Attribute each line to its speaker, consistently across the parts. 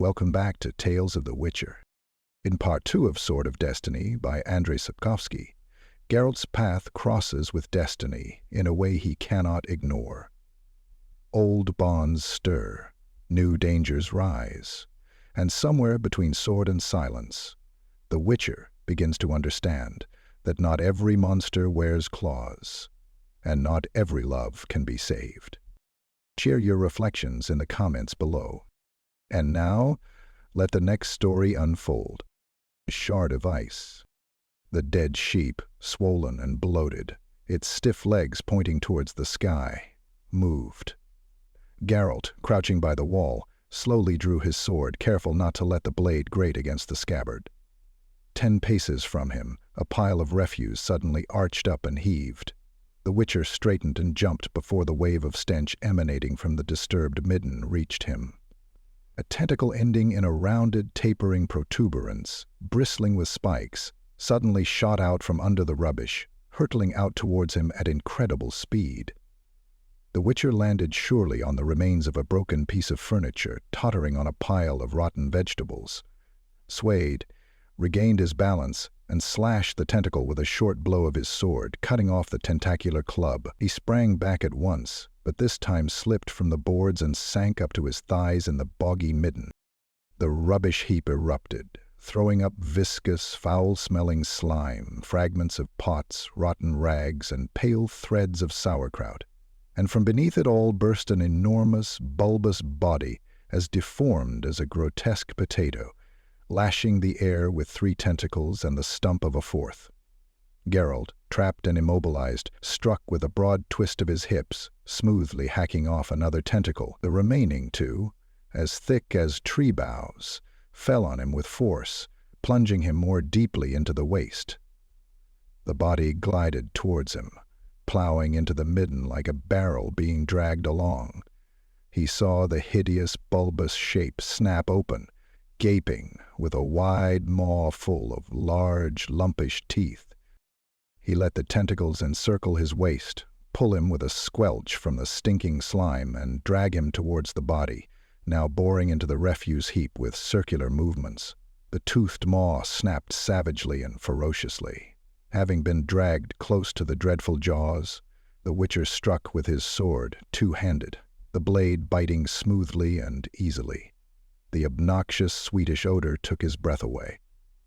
Speaker 1: Welcome back to Tales of the Witcher. In Part 2 of Sword of Destiny by Andrzej Sapkowski, Geralt's path crosses with destiny in a way he cannot ignore. Old bonds stir, new dangers rise, and somewhere between sword and silence, the Witcher begins to understand that not every monster wears claws, and not every love can be saved. Share your reflections in the comments below. And now, let the next story unfold. A shard of ice. The dead sheep, swollen and bloated, its stiff legs pointing towards the sky, moved. Geralt, crouching by the wall, slowly drew his sword, careful not to let the blade grate against the scabbard. 10 paces from him, a pile of refuse suddenly arched up and heaved. The Witcher straightened and jumped before the wave of stench emanating from the disturbed midden reached him. A tentacle ending in a rounded, tapering protuberance, bristling with spikes, suddenly shot out from under the rubbish, hurtling out towards him at incredible speed. The Witcher landed surely on the remains of a broken piece of furniture tottering on a pile of rotten vegetables. Swayed, regained his balance, and slashed the tentacle with a short blow of his sword, cutting off the tentacular club. He sprang back at once, but this time slipped from the boards and sank up to his thighs in the boggy midden. The rubbish heap erupted, throwing up viscous, foul-smelling slime, fragments of pots, rotten rags, and pale threads of sauerkraut. And from beneath it all burst an enormous, bulbous body, as deformed as a grotesque potato, lashing the air with 3 tentacles and the stump of a 4th. Geralt, trapped and immobilized, struck with a broad twist of his hips, smoothly hacking off another tentacle. The remaining 2, as thick as tree boughs, fell on him with force, plunging him more deeply into the waist. The body glided towards him, plowing into the midden like a barrel being dragged along. He saw the hideous, bulbous shape snap open, gaping, with a wide maw full of large, lumpish teeth. He let the tentacles encircle his waist, pull him with a squelch from the stinking slime, and drag him towards the body, now boring into the refuse heap with circular movements. The toothed maw snapped savagely and ferociously. Having been dragged close to the dreadful jaws, the Witcher struck with his sword, two-handed, the blade biting smoothly and easily. The obnoxious Swedish odor took his breath away.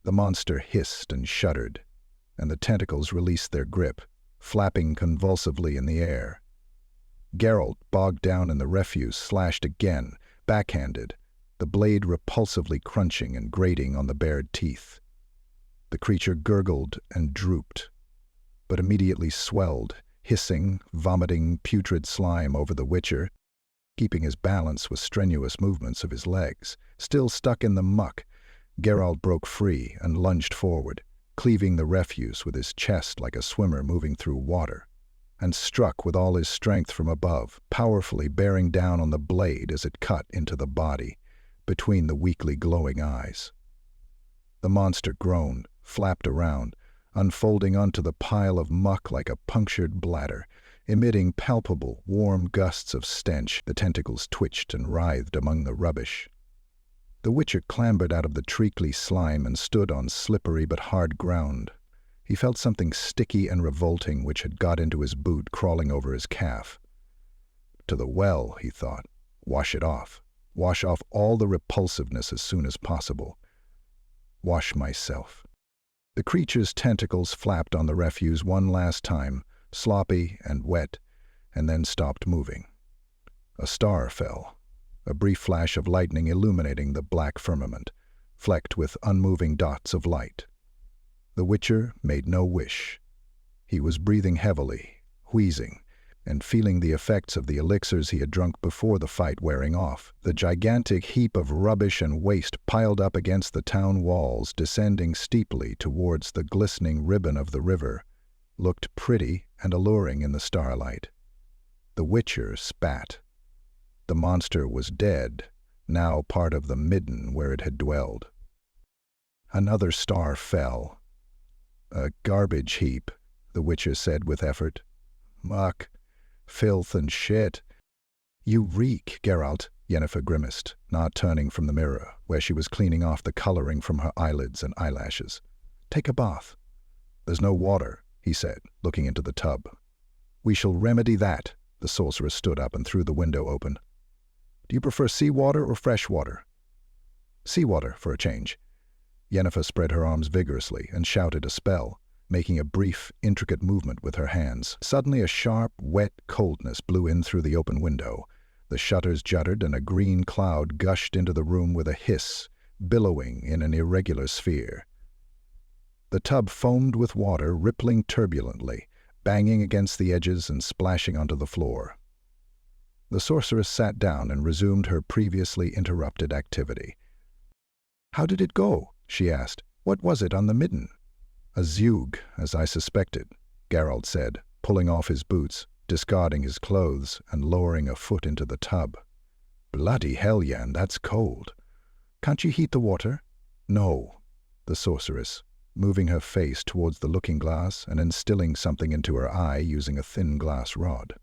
Speaker 1: The monster hissed and shuddered, and the tentacles released their grip, flapping convulsively in the air. Geralt, bogged down in the refuse, slashed again, backhanded, the blade repulsively crunching and grating on the bared teeth. The creature gurgled and drooped, but immediately swelled, hissing, vomiting putrid slime over the Witcher, keeping his balance with strenuous movements of his legs. Still stuck in the muck, Geralt broke free and lunged forward, cleaving the refuse with his chest like a swimmer moving through water, and struck with all his strength from above, powerfully bearing down on the blade as it cut into the body, between the weakly glowing eyes. The monster groaned, flapped around, unfolding onto the pile of muck like a punctured bladder, emitting palpable, warm gusts of stench. The tentacles twitched and writhed among the rubbish. The Witcher clambered out of the treacly slime and stood on slippery but hard ground. He felt something sticky and revolting which had got into his boot, crawling over his calf. To the well, he thought. Wash it off. Wash off all the repulsiveness as soon as possible. Wash myself. The creature's tentacles flapped on the refuse one last time, sloppy and wet, and then stopped moving. A star fell, a brief flash of lightning illuminating the black firmament, flecked with unmoving dots of light. The Witcher made no wish. He was breathing heavily, wheezing, and feeling the effects of the elixirs he had drunk before the fight wearing off. The gigantic heap of rubbish and waste piled up against the town walls, descending steeply towards the glistening ribbon of the river, looked pretty and alluring in the starlight. The Witcher spat. The monster was dead, now part of the midden where it had dwelled. Another star fell. A garbage heap, the Witcher said with effort. Muck, filth and shit. You reek, Geralt, Yennefer grimaced, not turning from the mirror, where she was cleaning off the coloring from her eyelids and eyelashes. "Take a bath." "There's no water," he said, looking into the tub. "We shall remedy that." The sorceress stood up and threw the window open. "Do you prefer seawater or fresh water?" "Seawater, for a change." Yennefer spread her arms vigorously and shouted a spell, making a brief, intricate movement with her hands. Suddenly a sharp, wet coldness blew in through the open window. The shutters juddered and a green cloud gushed into the room with a hiss, billowing in an irregular sphere. The tub foamed with water, rippling turbulently, banging against the edges and splashing onto the floor. The sorceress sat down and resumed her previously interrupted activity. "How did it go?" she asked. "What was it on the midden?" "A zeug, as I suspected," Geralt said, pulling off his boots, discarding his clothes, and lowering a foot into the tub. "Bloody hell, Yen, that's cold. Can't you heat the water?" "No." The sorceress, moving her face towards the looking-glass and instilling something into her eye using a thin glass rod.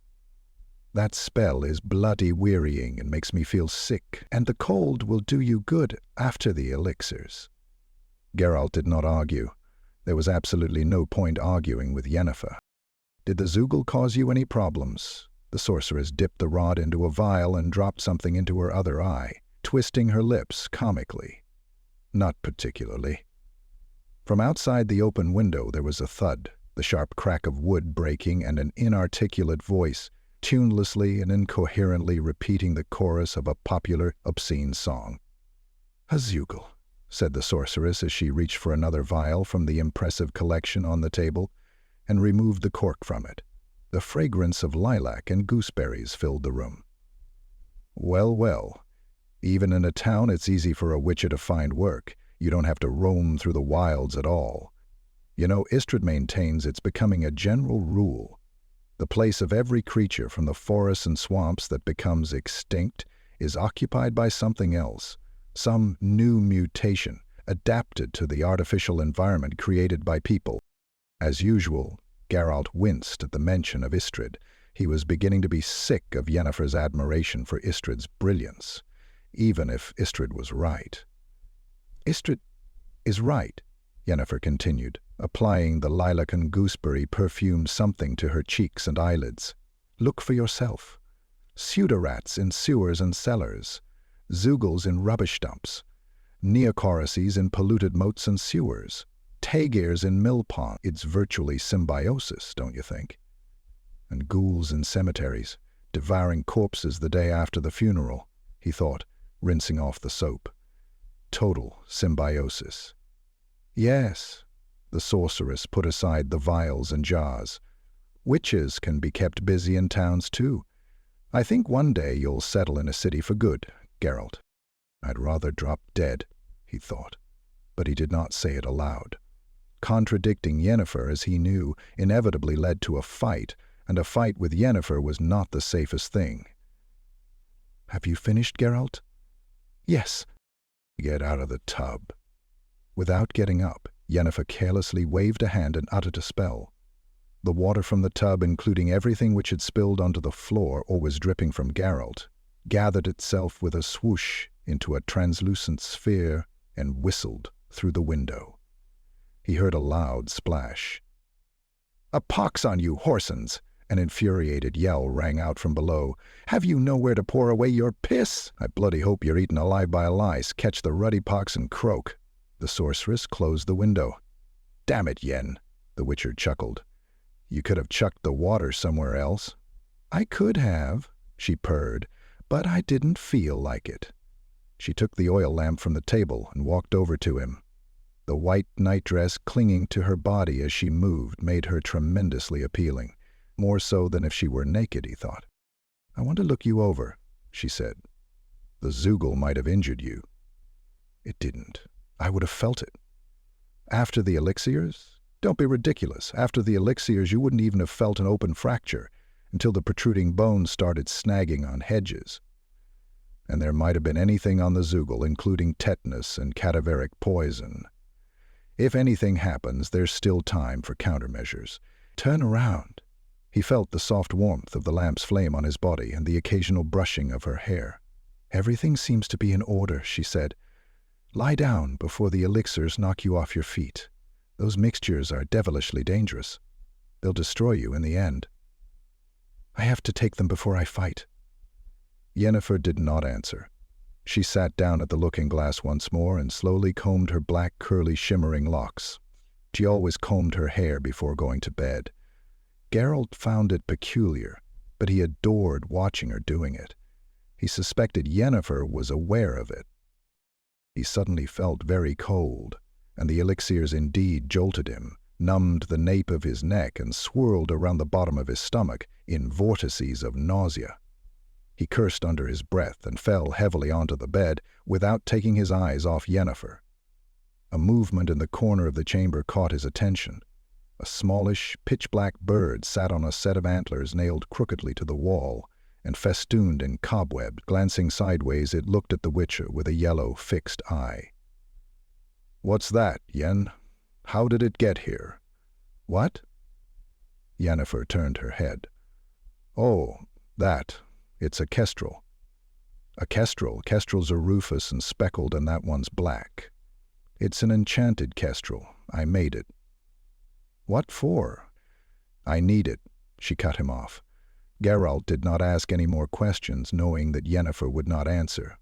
Speaker 1: "That spell is bloody wearying and makes me feel sick, and the cold will do you good after the elixirs." Geralt did not argue. There was absolutely no point arguing with Yennefer. "Did the zeugl cause you any problems?" The sorceress dipped the rod into a vial and dropped something into her other eye, twisting her lips comically. "Not particularly." From outside the open window there was a thud, the sharp crack of wood breaking, and an inarticulate voice, tunelessly and incoherently repeating the chorus of a popular, obscene song. "A zeugl," said the sorceress as she reached for another vial from the impressive collection on the table and removed the cork from it. The fragrance of lilac and gooseberries filled the room. "Well, well. Even in a town it's easy for a witcher to find work. You don't have to roam through the wilds at all. You know, Istredd maintains it's becoming a general rule. The place of every creature from the forests and swamps that becomes extinct is occupied by something else, some new mutation, adapted to the artificial environment created by people." As usual, Geralt winced at the mention of Istredd. He was beginning to be sick of Yennefer's admiration for Istredd's brilliance, even if Istredd was right. "Istredd is right," Yennefer continued, applying the lilac and gooseberry perfumed something to her cheeks and eyelids. "Look for yourself. Pseudorats in sewers and cellars, zeugls in rubbish dumps, neocorrices in polluted moats and sewers, tagirs in mill ponds. It's virtually symbiosis, don't you think? And ghouls in cemeteries, devouring corpses the day after the funeral," he thought, rinsing off the soap. "Total symbiosis." "Yes." The sorceress put aside the vials and jars. "Witches can be kept busy in towns too. I think one day you'll settle in a city for good, Geralt." "I'd rather drop dead," he thought, but he did not say it aloud. Contradicting Yennefer, as he knew, inevitably led to a fight, and a fight with Yennefer was not the safest thing. "Have you finished, Geralt?" "Yes." "Get out of the tub." Without getting up, Yennefer carelessly waved a hand and uttered a spell. The water from the tub, including everything which had spilled onto the floor or was dripping from Geralt, gathered itself with a swoosh into a translucent sphere and whistled through the window. He heard a loud splash. "A pox on you, Horsens!" An infuriated yell rang out from below. "Have you nowhere to pour away your piss? I bloody hope you're eaten alive by a lice. Catch the ruddy pox and croak." The sorceress closed the window. "Damn it, Yen," the witcher chuckled. "You could have chucked the water somewhere else." "I could have," she purred, "but I didn't feel like it." She took the oil lamp from the table and walked over to him. The white nightdress clinging to her body as she moved made her tremendously appealing, more so than if she were naked, he thought. "I want to look you over," she said. "The zeugl might have injured you." "It didn't. I would have felt it." "After the elixirs? Don't be ridiculous. After the elixirs you wouldn't even have felt an open fracture until the protruding bones started snagging on hedges. And there might have been anything on the zeugl, including tetanus and cadaveric poison. If anything happens, there's still time for countermeasures. Turn around." He felt the soft warmth of the lamp's flame on his body and the occasional brushing of her hair. Everything seems to be in order, she said. Lie down before the elixirs knock you off your feet. Those mixtures are devilishly dangerous. They'll destroy you in the end. I have to take them before I fight. Yennefer did not answer. She sat down at the looking-glass once more and slowly combed her black, curly, shimmering locks. She always combed her hair before going to bed. Geralt found it peculiar, but he adored watching her doing it. He suspected Yennefer was aware of it. He suddenly felt very cold, and the elixirs indeed jolted him, numbed the nape of his neck, and swirled around the bottom of his stomach in vortices of nausea. He cursed under his breath and fell heavily onto the bed without taking his eyes off Yennefer. A movement in the corner of the chamber caught his attention. A smallish, pitch-black bird sat on a set of antlers nailed crookedly to the wall, and festooned in cobweb. Glancing sideways, it looked at the Witcher with a yellow, fixed eye. "What's that, Yen? How did it get here?" "What?" Yennefer turned her head. "Oh, that. It's a kestrel." "A kestrel? Kestrels are rufous and speckled, and that one's black. It's an enchanted kestrel. I made it." "What for?" "I need it." She cut him off. Geralt did not ask any more questions, knowing that Yennefer would not answer.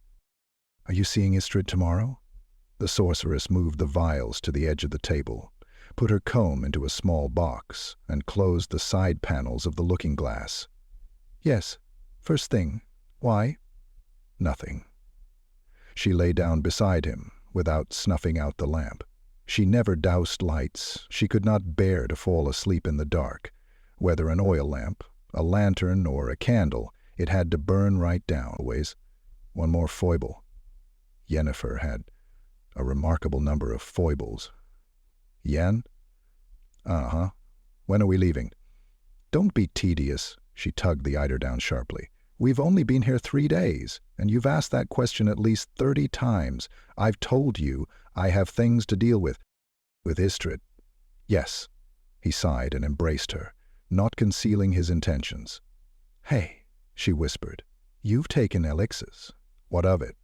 Speaker 1: "Are you seeing Istrid tomorrow?" The sorceress moved the vials to the edge of the table, put her comb into a small box, and closed the side panels of the looking-glass. "Yes. First thing. Why?" "Nothing." She lay down beside him, without snuffing out the lamp. She never doused lights. She could not bear to fall asleep in the dark. Whether an oil lamp, a lantern, or a candle, it had to burn right down. Always. One more foible. Yennefer had a remarkable number of foibles. "Yen?" "Uh-huh. When are we leaving?" "Don't be tedious." She tugged the eiderdown sharply. "We've only been here 3 days, and you've asked that question at least 30 times. I've told you I have things to deal with." "With Istrid?" "Yes." He sighed and embraced her, not concealing his intentions. "Hey," she whispered, "you've taken elixirs." "What of it?"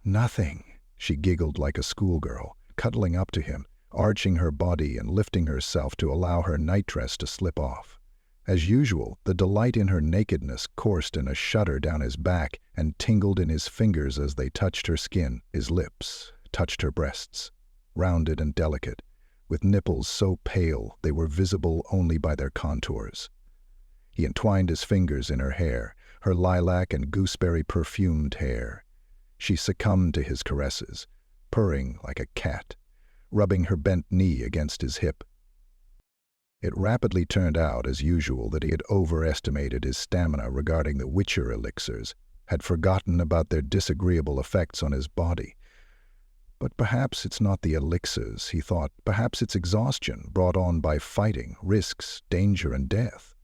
Speaker 1: "Nothing." She giggled like a schoolgirl, cuddling up to him, arching her body and lifting herself to allow her nightdress to slip off. As usual, the delight in her nakedness coursed in a shudder down his back and tingled in his fingers as they touched her skin. His lips touched her breasts, rounded and delicate, with nipples so pale they were visible only by their contours. He entwined his fingers in her hair, her lilac and gooseberry-perfumed hair. She succumbed to his caresses, purring like a cat, rubbing her bent knee against his hip. It rapidly turned out, as usual, that he had overestimated his stamina regarding the Witcher elixirs, had forgotten about their disagreeable effects on his body. But perhaps it's not the elixirs, he thought. Perhaps it's exhaustion brought on by fighting, risks, danger, and death.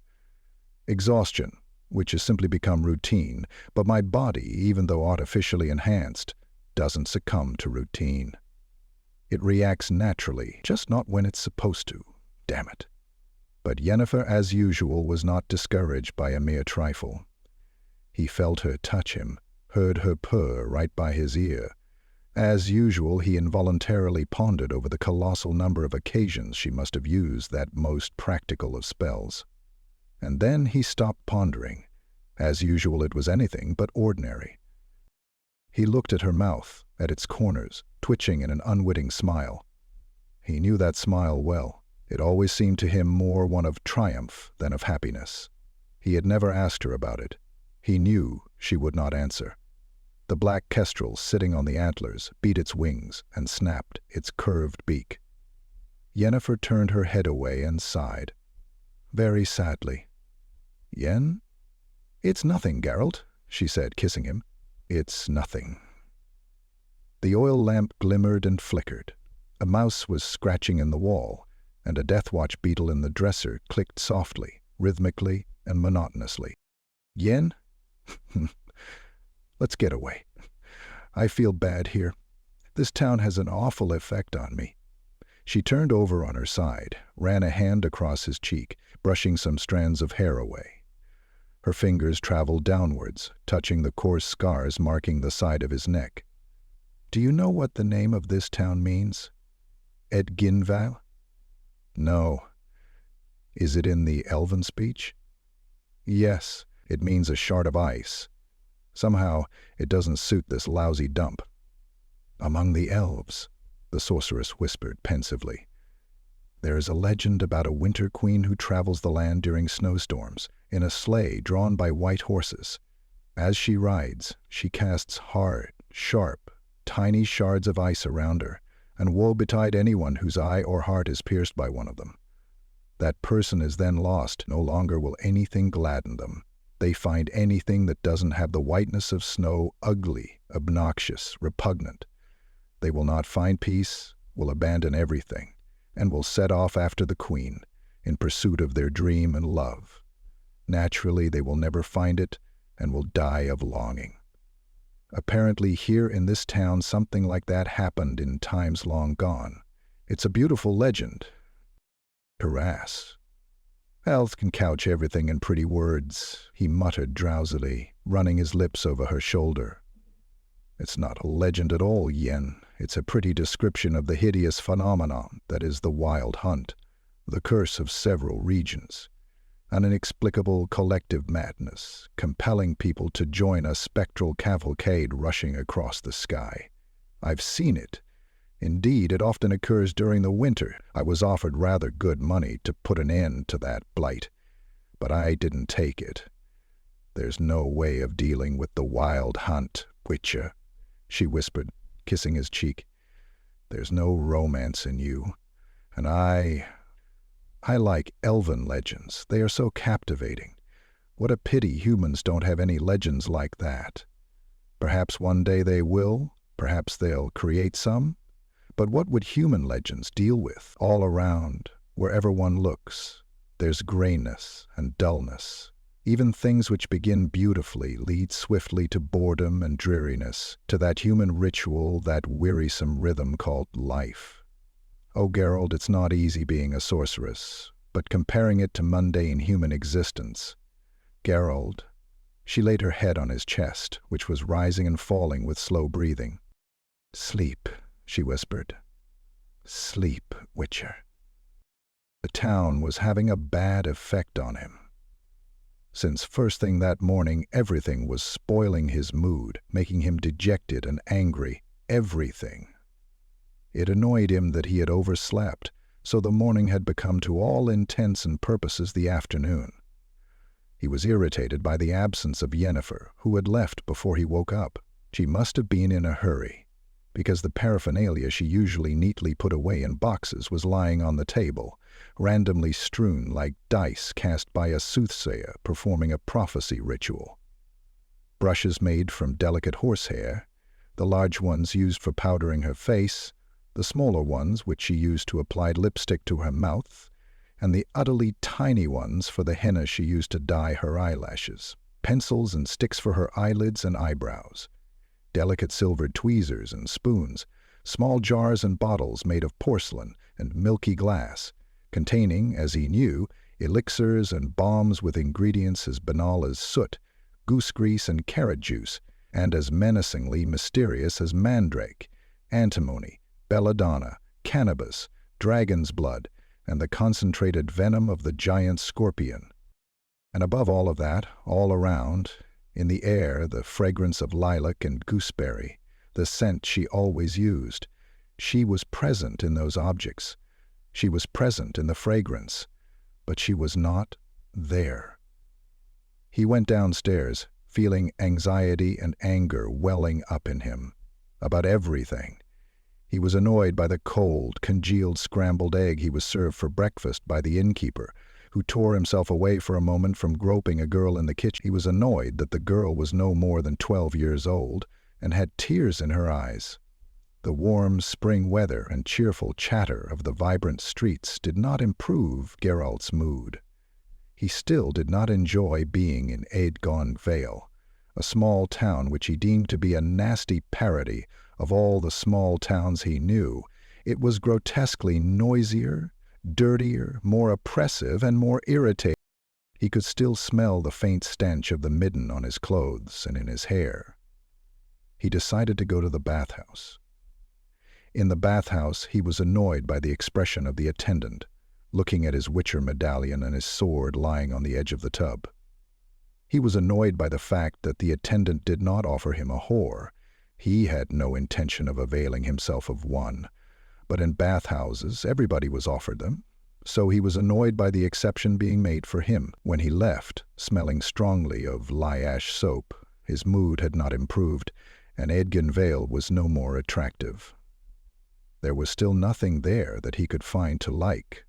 Speaker 1: Exhaustion, which has simply become routine, but my body, even though artificially enhanced, doesn't succumb to routine. It reacts naturally, just not when it's supposed to. Damn it. But Yennefer, as usual, was not discouraged by a mere trifle. He felt her touch him, heard her purr right by his ear. As usual, he involuntarily pondered over the colossal number of occasions she must have used that most practical of spells. And then he stopped pondering. As usual, it was anything but ordinary. He looked at her mouth, at its corners, twitching in an unwitting smile. He knew that smile well. It always seemed to him more one of triumph than of happiness. He had never asked her about it. He knew she would not answer. The black kestrel, sitting on the antlers, beat its wings and snapped its curved beak. Yennefer turned her head away and sighed, very sadly. "Yen?" "It's nothing, Geralt," she said, kissing him. "It's nothing." The oil lamp glimmered and flickered. A mouse was scratching in the wall, and a deathwatch beetle in the dresser clicked softly, rhythmically, and monotonously. "Yen? Let's get away. I feel bad here. This town has an awful effect on me." She turned over on her side, ran a hand across his cheek, brushing some strands of hair away. Her fingers traveled downwards, touching the coarse scars marking the side of his neck. "Do you know what the name of this town means? Edginval?" "No." "Is it in the Elven speech?" "Yes, it means a shard of ice. Somehow, it doesn't suit this lousy dump." "Among the elves," the sorceress whispered pensively, "there is a legend about a winter queen who travels the land during snowstorms in a sleigh drawn by white horses. As she rides, she casts hard, sharp, tiny shards of ice around her, and woe betide anyone whose eye or heart is pierced by one of them. That person is then lost. No longer will anything gladden them. They find anything that doesn't have the whiteness of snow ugly, obnoxious, repugnant. They will not find peace, will abandon everything, and will set off after the queen, in pursuit of their dream and love. Naturally, they will never find it, and will die of longing. Apparently here in this town something like that happened in times long gone. It's a beautiful legend." Harass. "Health can couch everything in pretty words," he muttered drowsily, running his lips over her shoulder. "It's not a legend at all, Yen. It's a pretty description of the hideous phenomenon that is the wild hunt, the curse of several regions. An inexplicable collective madness, compelling people to join a spectral cavalcade rushing across the sky. I've seen it. Indeed, it often occurs during the winter. I was offered rather good money to put an end to that blight, but I didn't take it. There's no way of dealing with the wild hunt, Witcher," she whispered, kissing his cheek. "There's no romance in you, and I like elven legends. They are so captivating. What a pity humans don't have any legends like that. Perhaps one day they will, perhaps they'll create some. But what would human legends deal with? All around, wherever one looks, there's grayness and dullness. Even things which begin beautifully lead swiftly to boredom and dreariness, to that human ritual, that wearisome rhythm called life. Oh, Geralt, it's not easy being a sorceress, but comparing it to mundane human existence. Geralt," she laid her head on his chest, which was rising and falling with slow breathing. "Sleep," she whispered. "Sleep, Witcher." The town was having a bad effect on him. Since first thing that morning, everything was spoiling his mood, making him dejected and angry. Everything. It annoyed him that he had overslept, so the morning had become to all intents and purposes the afternoon. He was irritated by the absence of Yennefer, who had left before he woke up. She must have been in a hurry, because the paraphernalia she usually neatly put away in boxes was lying on the table, randomly strewn like dice cast by a soothsayer performing a prophecy ritual. Brushes made from delicate horsehair, the large ones used for powdering her face, the smaller ones which she used to apply lipstick to her mouth, and the utterly tiny ones for the henna she used to dye her eyelashes, pencils and sticks for her eyelids and eyebrows, delicate silvered tweezers and spoons, small jars and bottles made of porcelain and milky glass, containing, as he knew, elixirs and balms with ingredients as banal as soot, goose grease and carrot juice, and as menacingly mysterious as mandrake, antimony, belladonna, cannabis, dragon's blood, and the concentrated venom of the giant scorpion. And above all of that, all around, in the air, the fragrance of lilac and gooseberry, the scent she always used. She was present in those objects. She was present in the fragrance, but she was not there. He went downstairs, feeling anxiety and anger welling up in him, about everything. He was annoyed by the cold, congealed scrambled egg he was served for breakfast by the innkeeper, who tore himself away for a moment from groping a girl in the kitchen. He was annoyed that the girl was no more than 12 years old and had tears in her eyes. The warm spring weather and cheerful chatter of the vibrant streets did not improve Geralt's mood. He still did not enjoy being in Aedgon Vale, a small town which he deemed to be a nasty parody of all the small towns he knew. It was grotesquely noisier, dirtier, more oppressive, and more irritating. He could still smell the faint stench of the midden on his clothes and in his hair. He decided to go to the bathhouse. In the bathhouse, he was annoyed by the expression of the attendant, looking at his witcher medallion and his sword lying on the edge of the tub. He was annoyed by the fact that the attendant did not offer him a whore. He had no intention of availing himself of one, but in bathhouses everybody was offered them, so he was annoyed by the exception being made for him. When he left, smelling strongly of lye-ash soap, his mood had not improved, and Edgin Vale was no more attractive. There was still nothing there that he could find to like.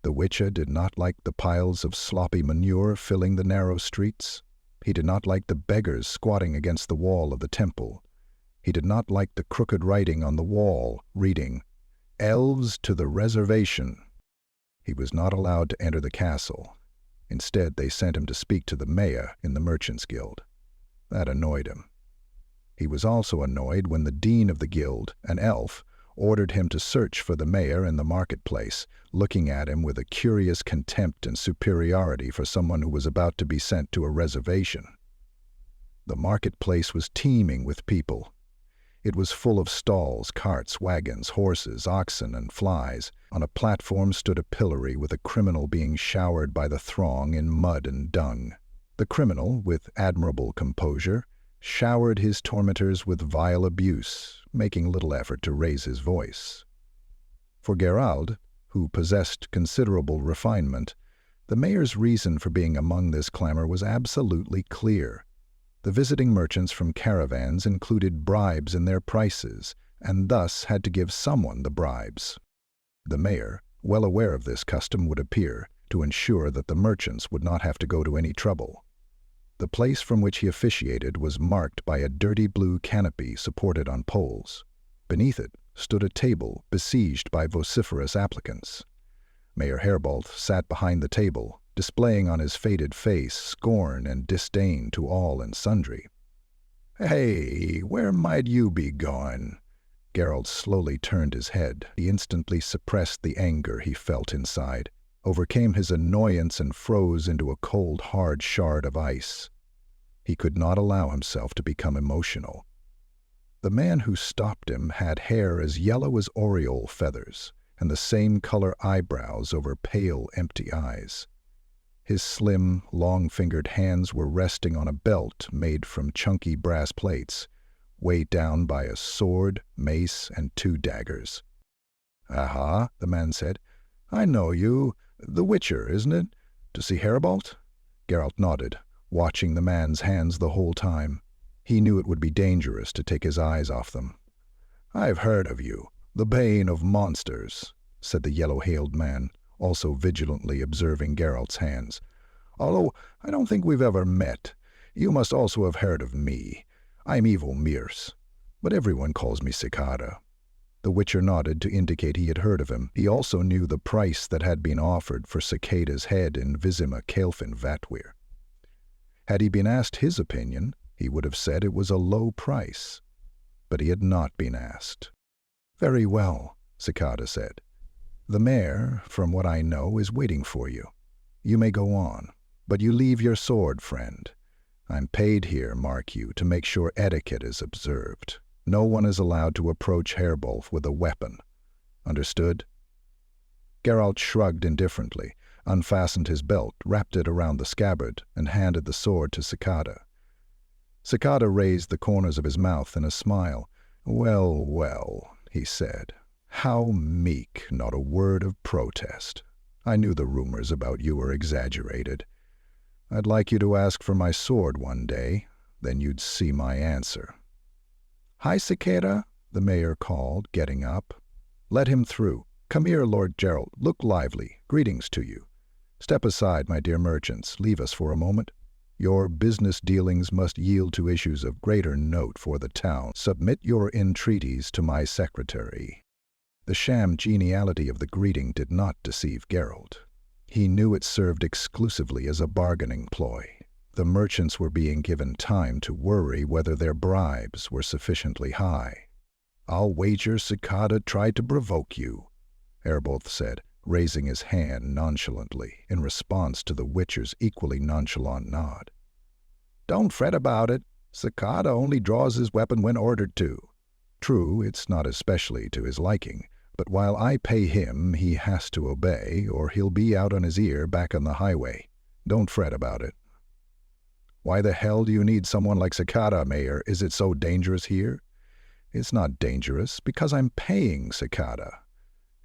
Speaker 1: The witcher did not like the piles of sloppy manure filling the narrow streets. He did not like the beggars squatting against the wall of the temple. He did not like the crooked writing on the wall, reading, "Elves to the reservation." He was not allowed to enter the castle. Instead, they sent him to speak to the mayor in the Merchants' Guild. That annoyed him. He was also annoyed when the dean of the guild, an elf, ordered him to search for the mayor in the marketplace, looking at him with a curious contempt and superiority for someone who was about to be sent to a reservation. The marketplace was teeming with people. It was full of stalls, carts, wagons, horses, oxen, and flies. On a platform stood a pillory with a criminal being showered by the throng in mud and dung. The criminal, with admirable composure, showered his tormentors with vile abuse, making little effort to raise his voice. For Geralt, who possessed considerable refinement, the mayor's reason for being among this clamor was absolutely clear. The visiting merchants from caravans included bribes in their prices, and thus had to give someone the bribes. The mayor, well aware of this custom, would appear to ensure that the merchants would not have to go to any trouble. The place from which he officiated was marked by a dirty blue canopy supported on poles. Beneath it stood a table besieged by vociferous applicants. Mayor Herbold sat behind the table, displaying on his faded face scorn and disdain to all and sundry. "Hey, where might you be going?" Geralt slowly turned his head. He instantly suppressed the anger he felt inside, overcame his annoyance, and froze into a cold, hard shard of ice. He could not allow himself to become emotional. The man who stopped him had hair as yellow as oriole feathers, and the same color eyebrows over pale, empty eyes. His slim, long-fingered hands were resting on a belt made from chunky brass plates, weighed down by a sword, mace, and 2 daggers. "Aha," the man said. "I know you. The Witcher, isn't it? To see Herbold?" Geralt nodded, watching the man's hands the whole time. He knew it would be dangerous to take his eyes off them. "I've heard of you, the bane of monsters," said the yellow-hailed man, also vigilantly observing Geralt's hands. "Although I don't think we've ever met, you must also have heard of me. I'm Evil Mears, but everyone calls me Cicada." The Witcher nodded to indicate he had heard of him. He also knew the price that had been offered for Cicada's head in Vizima Caelfin Vatwyr. Had he been asked his opinion, he would have said it was a low price. But he had not been asked. "Very well," Cicada said. "The mayor, from what I know, is waiting for you. You may go on, but you leave your sword, friend. I'm paid here, mark you, to make sure etiquette is observed. No one is allowed to approach Herbolf with a weapon. Understood?" Geralt shrugged indifferently, unfastened his belt, wrapped it around the scabbard, and handed the sword to Cicada. Cicada raised the corners of his mouth in a smile. "Well, well," he said. "How meek, not a word of protest. I knew the rumors about you were exaggerated. I'd like you to ask for my sword one day, then you'd see my answer." "Hi, Cicada," the mayor called, getting up. "Let him through. Come here, Lord Geralt. Look lively. Greetings to you. Step aside, my dear merchants. Leave us for a moment. Your business dealings must yield to issues of greater note for the town. Submit your entreaties to my secretary." The sham geniality of the greeting did not deceive Geralt. He knew it served exclusively as a bargaining ploy. The merchants were being given time to worry whether their bribes were sufficiently high. "I'll wager Cicada tried to provoke you," Herbold said. raising his hand nonchalantly in response to the Witcher's equally nonchalant nod. "Don't fret about it. Cicada only draws his weapon when ordered to. True, it's not especially to his liking, but while I pay him, he has to obey, or he'll be out on his ear back on the highway. Don't fret about it." "Why the hell do you need someone like Cicada, Mayor? Is it so dangerous here?" "It's not dangerous, because I'm paying Cicada."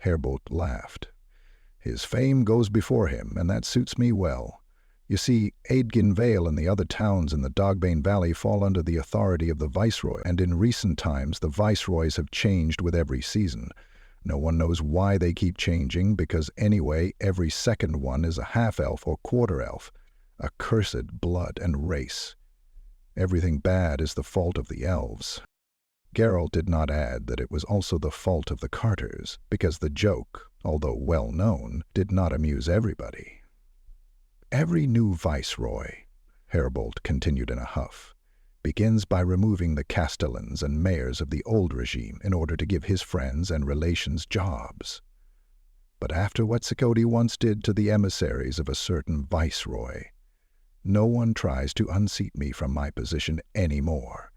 Speaker 1: Herbold laughed. "His fame goes before him, and that suits me well. You see, Aidgin Vale and the other towns in the Dogbane Valley fall under the authority of the Viceroy, and in recent times the Viceroys have changed with every season. No one knows why they keep changing, because anyway, every second one is a half-elf or quarter-elf, a cursed blood and race. Everything bad is the fault of the elves." Geralt did not add that it was also the fault of the Carters, because the joke, although well known, did not amuse everybody. "Every new viceroy," Herbold continued in a huff, "begins by removing the castellans and mayors of the old regime in order to give his friends and relations jobs. But after what Cicodi once did to the emissaries of a certain viceroy, no one tries to unseat me from my position anymore.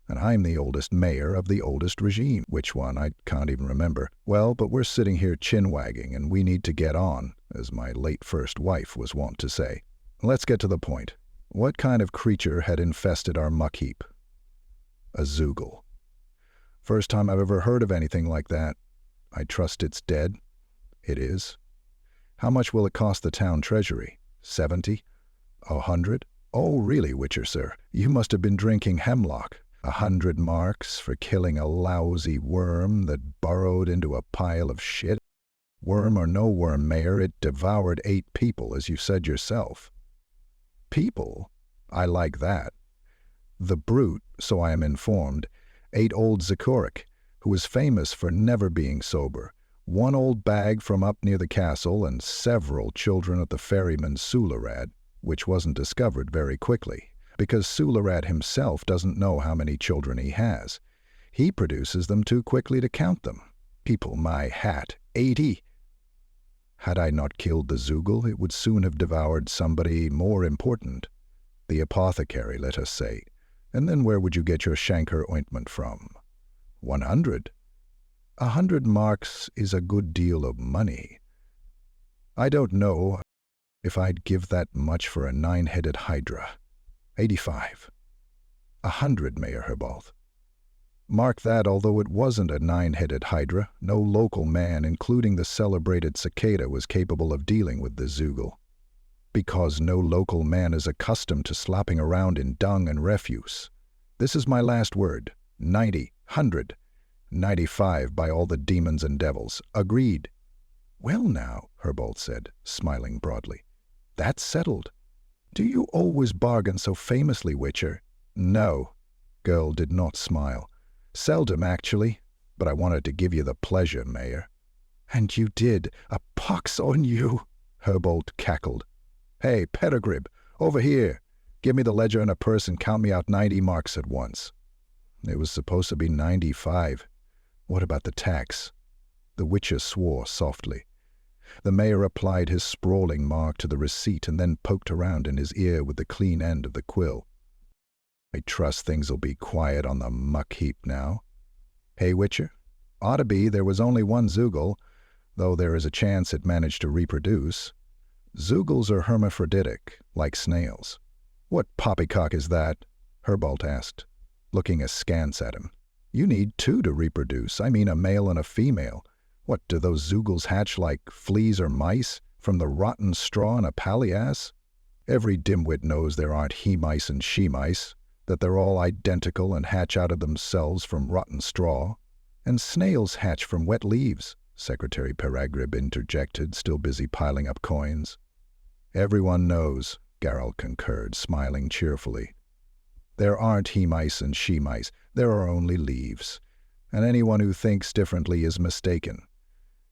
Speaker 1: And I'm the oldest mayor of the oldest regime. Which one? I can't even remember. Well, but we're sitting here chin-wagging, and we need to get on, as my late first wife was wont to say. Let's get to the point. What kind of creature had infested our muck heap?" "A Zoogle." "First time I've ever heard of anything like that. I trust it's dead?" "It is." "How much will it cost the town treasury? 70? 100? Oh, really, Witcher, sir? You must have been drinking hemlock. 100 marks for killing a lousy worm that burrowed into a pile of shit? Worm or no worm, Mayor, it devoured 8 people, as you said yourself." "People? I like that." "The brute, so I am informed, ate old Zikorik, who was famous for never being sober, 1 old bag from up near the castle, and several children of the ferryman Sularad, which wasn't discovered very quickly, because Sularad himself doesn't know how many children he has. He produces them too quickly to count them. People, my hat, 80! Had I not killed the Zoogle, it would soon have devoured somebody more important. The apothecary, let us say. And then where would you get your chancre ointment from? 100. 100 marks is a good deal of money. I don't know if I'd give that much for a 9-headed hydra. 85. 100, Mayor Herbold. Mark that, although it wasn't a 9-headed hydra, no local man, including the celebrated cicada, was capable of dealing with the Zoogle. Because no local man is accustomed to slopping around in dung and refuse. This is my last word. 90, 100, 95 by all the demons and devils. Agreed. Well now, Herbold said, smiling broadly. That's settled. Do you always bargain so famously, Witcher? No. Girl did not smile. Seldom, actually, but I wanted to give you the pleasure, Mayor. And you did. A pox on you, Herbold cackled. Hey, Pettigrib, over here. Give me the ledger and a purse and count me out 90 marks at once. It was supposed to be 95. What about the tax? The Witcher swore softly. The mayor applied his sprawling mark to the receipt and then poked around in his ear with the clean end of the quill. I trust things'll be quiet on the muck heap now. Hey, Witcher? Ought to be. There was only 1 Zoogle, though there is a chance it managed to reproduce. Zoogles are hermaphroditic, like snails. What poppycock is that? Herbold asked, looking askance at him. You need 2 to reproduce. I mean a male and a female. What, do those Zoogles hatch like fleas or mice from the rotten straw in a palliass? Every dimwit knows there aren't he-mice and she-mice, that they're all identical and hatch out of themselves from rotten straw. And snails hatch from wet leaves, Secretary Peregrib interjected, still busy piling up coins. Everyone knows, Geralt concurred, smiling cheerfully. There aren't he-mice and she-mice, there are only leaves. And anyone who thinks differently is mistaken.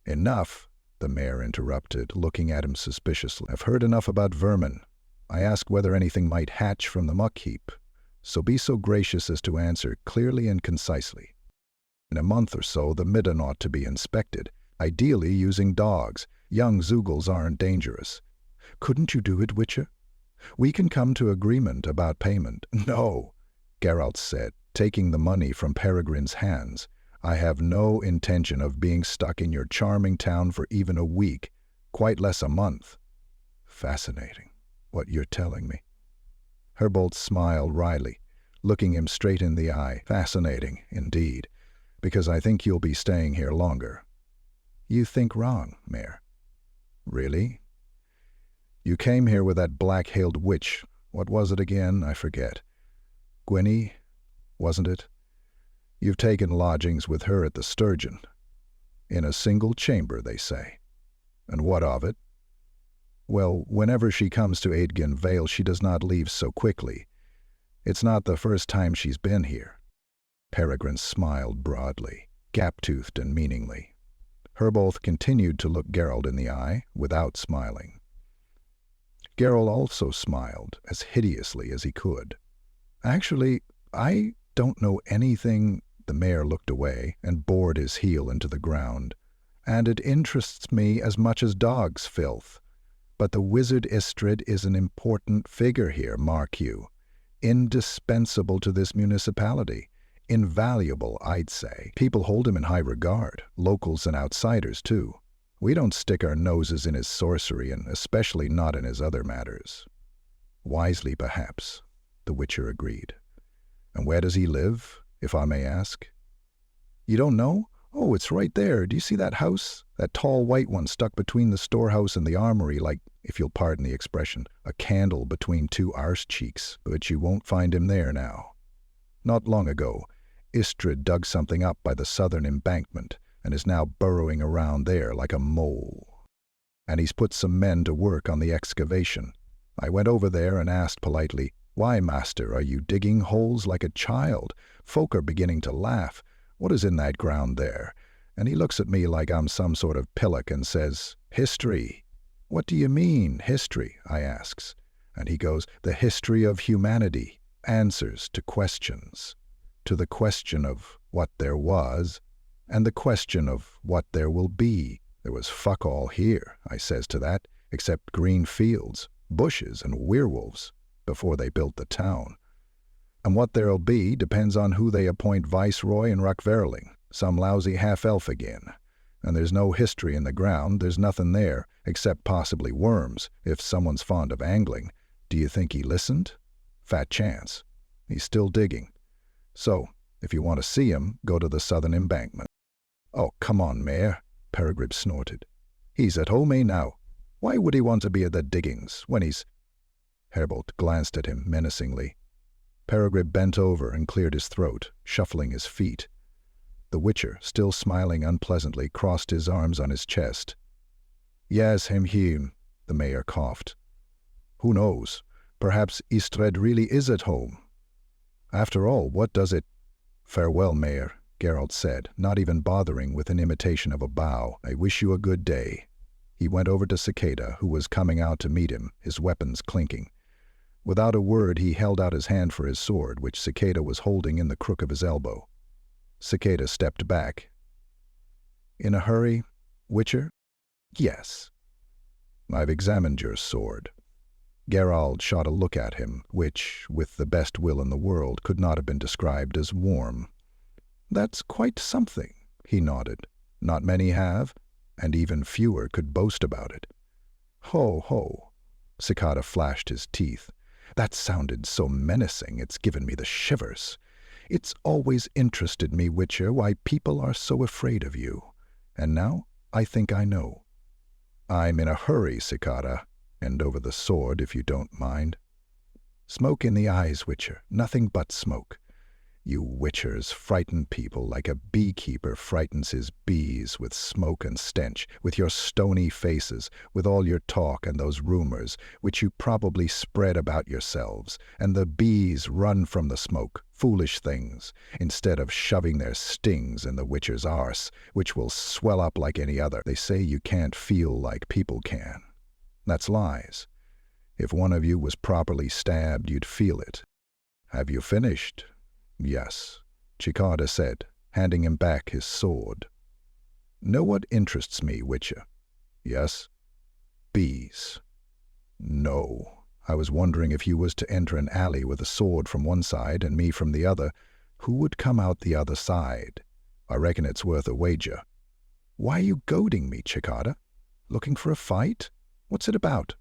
Speaker 1: Enough, the mayor interrupted, looking at him suspiciously. I've heard enough about vermin. I asked whether anything might hatch from the muck heap. So be so gracious as to answer clearly and concisely. In a month or so, the midden ought to be inspected, ideally using dogs. Young Zeugles aren't dangerous. Couldn't you do it, Witcher? We can come to agreement about payment. No, Geralt said, taking the money from Peregrine's hands. I have no intention of being stuck in your charming town for even a week, quite less a month. Fascinating, what you're telling me. Herbold smiled wryly, looking him straight in the eye. Fascinating, indeed, because I think you'll be staying here longer. You think wrong, Mayor. Really? You came here with that black-hailed witch. What was it again? I forget. Gwenny, wasn't it? You've taken lodgings with her at the Sturgeon. In a single chamber, they say. And what of it? Well, whenever she comes to Aidgen Vale, she does not leave so quickly. It's not the first time she's been here. Peregrine smiled broadly, gap-toothed and meaningly. Herbold continued to look Geralt in the eye, without smiling. Geralt also smiled, as hideously as he could. Actually, I don't know anything. The mayor looked away and bored his heel into the ground. And it interests me as much as dog's filth. But the wizard Istrid is an important figure here, mark you. Indispensable to this municipality. Invaluable, I'd say. People hold him in high regard, locals and outsiders, too. We don't stick our noses in his sorcery, and especially not in his other matters. Wisely, perhaps, the Witcher agreed. And where does he live, if I may ask? You don't know? Oh, it's right there. Do you see that house? That tall white one stuck between the storehouse and the armory, like, if you'll pardon the expression, a candle between two arse cheeks. But you won't find him there now. Not long ago, Istrid dug something up by the southern embankment and is now burrowing around there like a mole. And he's put some men to work on the excavation. I went over there and asked politely, "Why, master, are you digging holes like a child?" Folk are beginning to laugh. "What is in that ground there?" And he looks at me like I'm some sort of pillock and says, "History." "What do you mean, history?" I asks. And he goes, "The history of humanity. Answers to questions. To the question of what there was, and the question of what there will be." "There was fuck all here," I says to that, "except green fields, bushes, and werewolves, before they built the town. And what there'll be depends on who they appoint viceroy in Ruckverling, some lousy half-elf again. And there's no history in the ground, there's nothing there, except possibly worms, if someone's fond of angling. Do you think he listened? Fat chance. He's still digging. So, if you want to see him, go to the southern embankment." "Oh, come on, Mayor," Peregrine snorted. "He's at home, now. Why would he want to be at the diggings, when he's—" Herbold glanced at him menacingly. Peregrine bent over and cleared his throat, shuffling his feet. The Witcher, still smiling unpleasantly, crossed his arms on his chest. "Yes, him," the mayor coughed. "Who knows? Perhaps Istrid really is at home. After all, what does it—" "Farewell, Mayor," Geralt said, not even bothering with an imitation of a bow. "I wish you a good day." He went over to Cicada, who was coming out to meet him, his weapons clinking. Without a word, he held out his hand for his sword, which Cicada was holding in the crook of his elbow. Cicada stepped back. "In a hurry, Witcher?" "Yes." "I've examined your sword." Geralt shot a look at him, which, with the best will in the world, could not have been described as warm. "That's quite something," he nodded. "Not many have, and even fewer could boast about it." "Ho, ho," Cicada flashed his teeth. "That sounded so menacing, it's given me the shivers. It's always interested me, Witcher, why people are so afraid of you. And now I think I know." "I'm in a hurry, Cicada, and over the sword, if you don't mind." "Smoke in the eyes, Witcher, nothing but smoke. You witchers frighten people like a beekeeper frightens his bees with smoke and stench, with your stony faces, with all your talk and those rumors, which you probably spread about yourselves, and the bees run from the smoke, foolish things, instead of shoving their stings in the witcher's arse, which will swell up like any other. They say you can't feel like people can. That's lies. If one of you was properly stabbed, you'd feel it. Have you finished?" "Yes," Cicada said, handing him back his sword. "Know what interests me, Witcher? Yes. Bees. No. I was wondering if you was to enter an alley with a sword from one side and me from the other, who would come out the other side? I reckon it's worth a wager. Why are you goading me, Cicada? Looking for a fight? What's it about?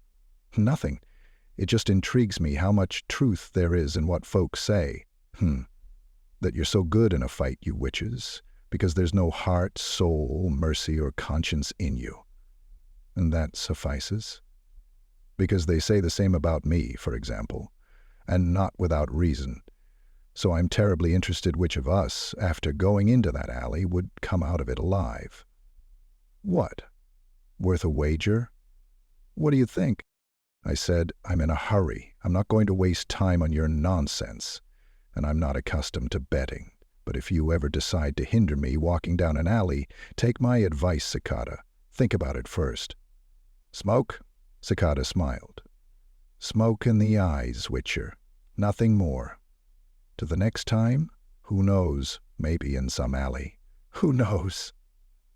Speaker 1: Nothing. It just intrigues me how much truth there is in what folks say. That you're so good in a fight, you witches, because there's no heart, soul, mercy, or conscience in you. And that suffices. Because they say the same about me, for example, and not without reason. So I'm terribly interested which of us, after going into that alley, would come out of it alive. What? Worth a wager? What do you think? I said, I'm in a hurry. I'm not going to waste time on your nonsense. And I'm not accustomed to betting. But if you ever decide to hinder me walking down an alley, take my advice, Cicada. Think about it first. Smoke? Cicada smiled. Smoke in the eyes, Witcher. Nothing more. To the next time, who knows, maybe in some alley. Who knows?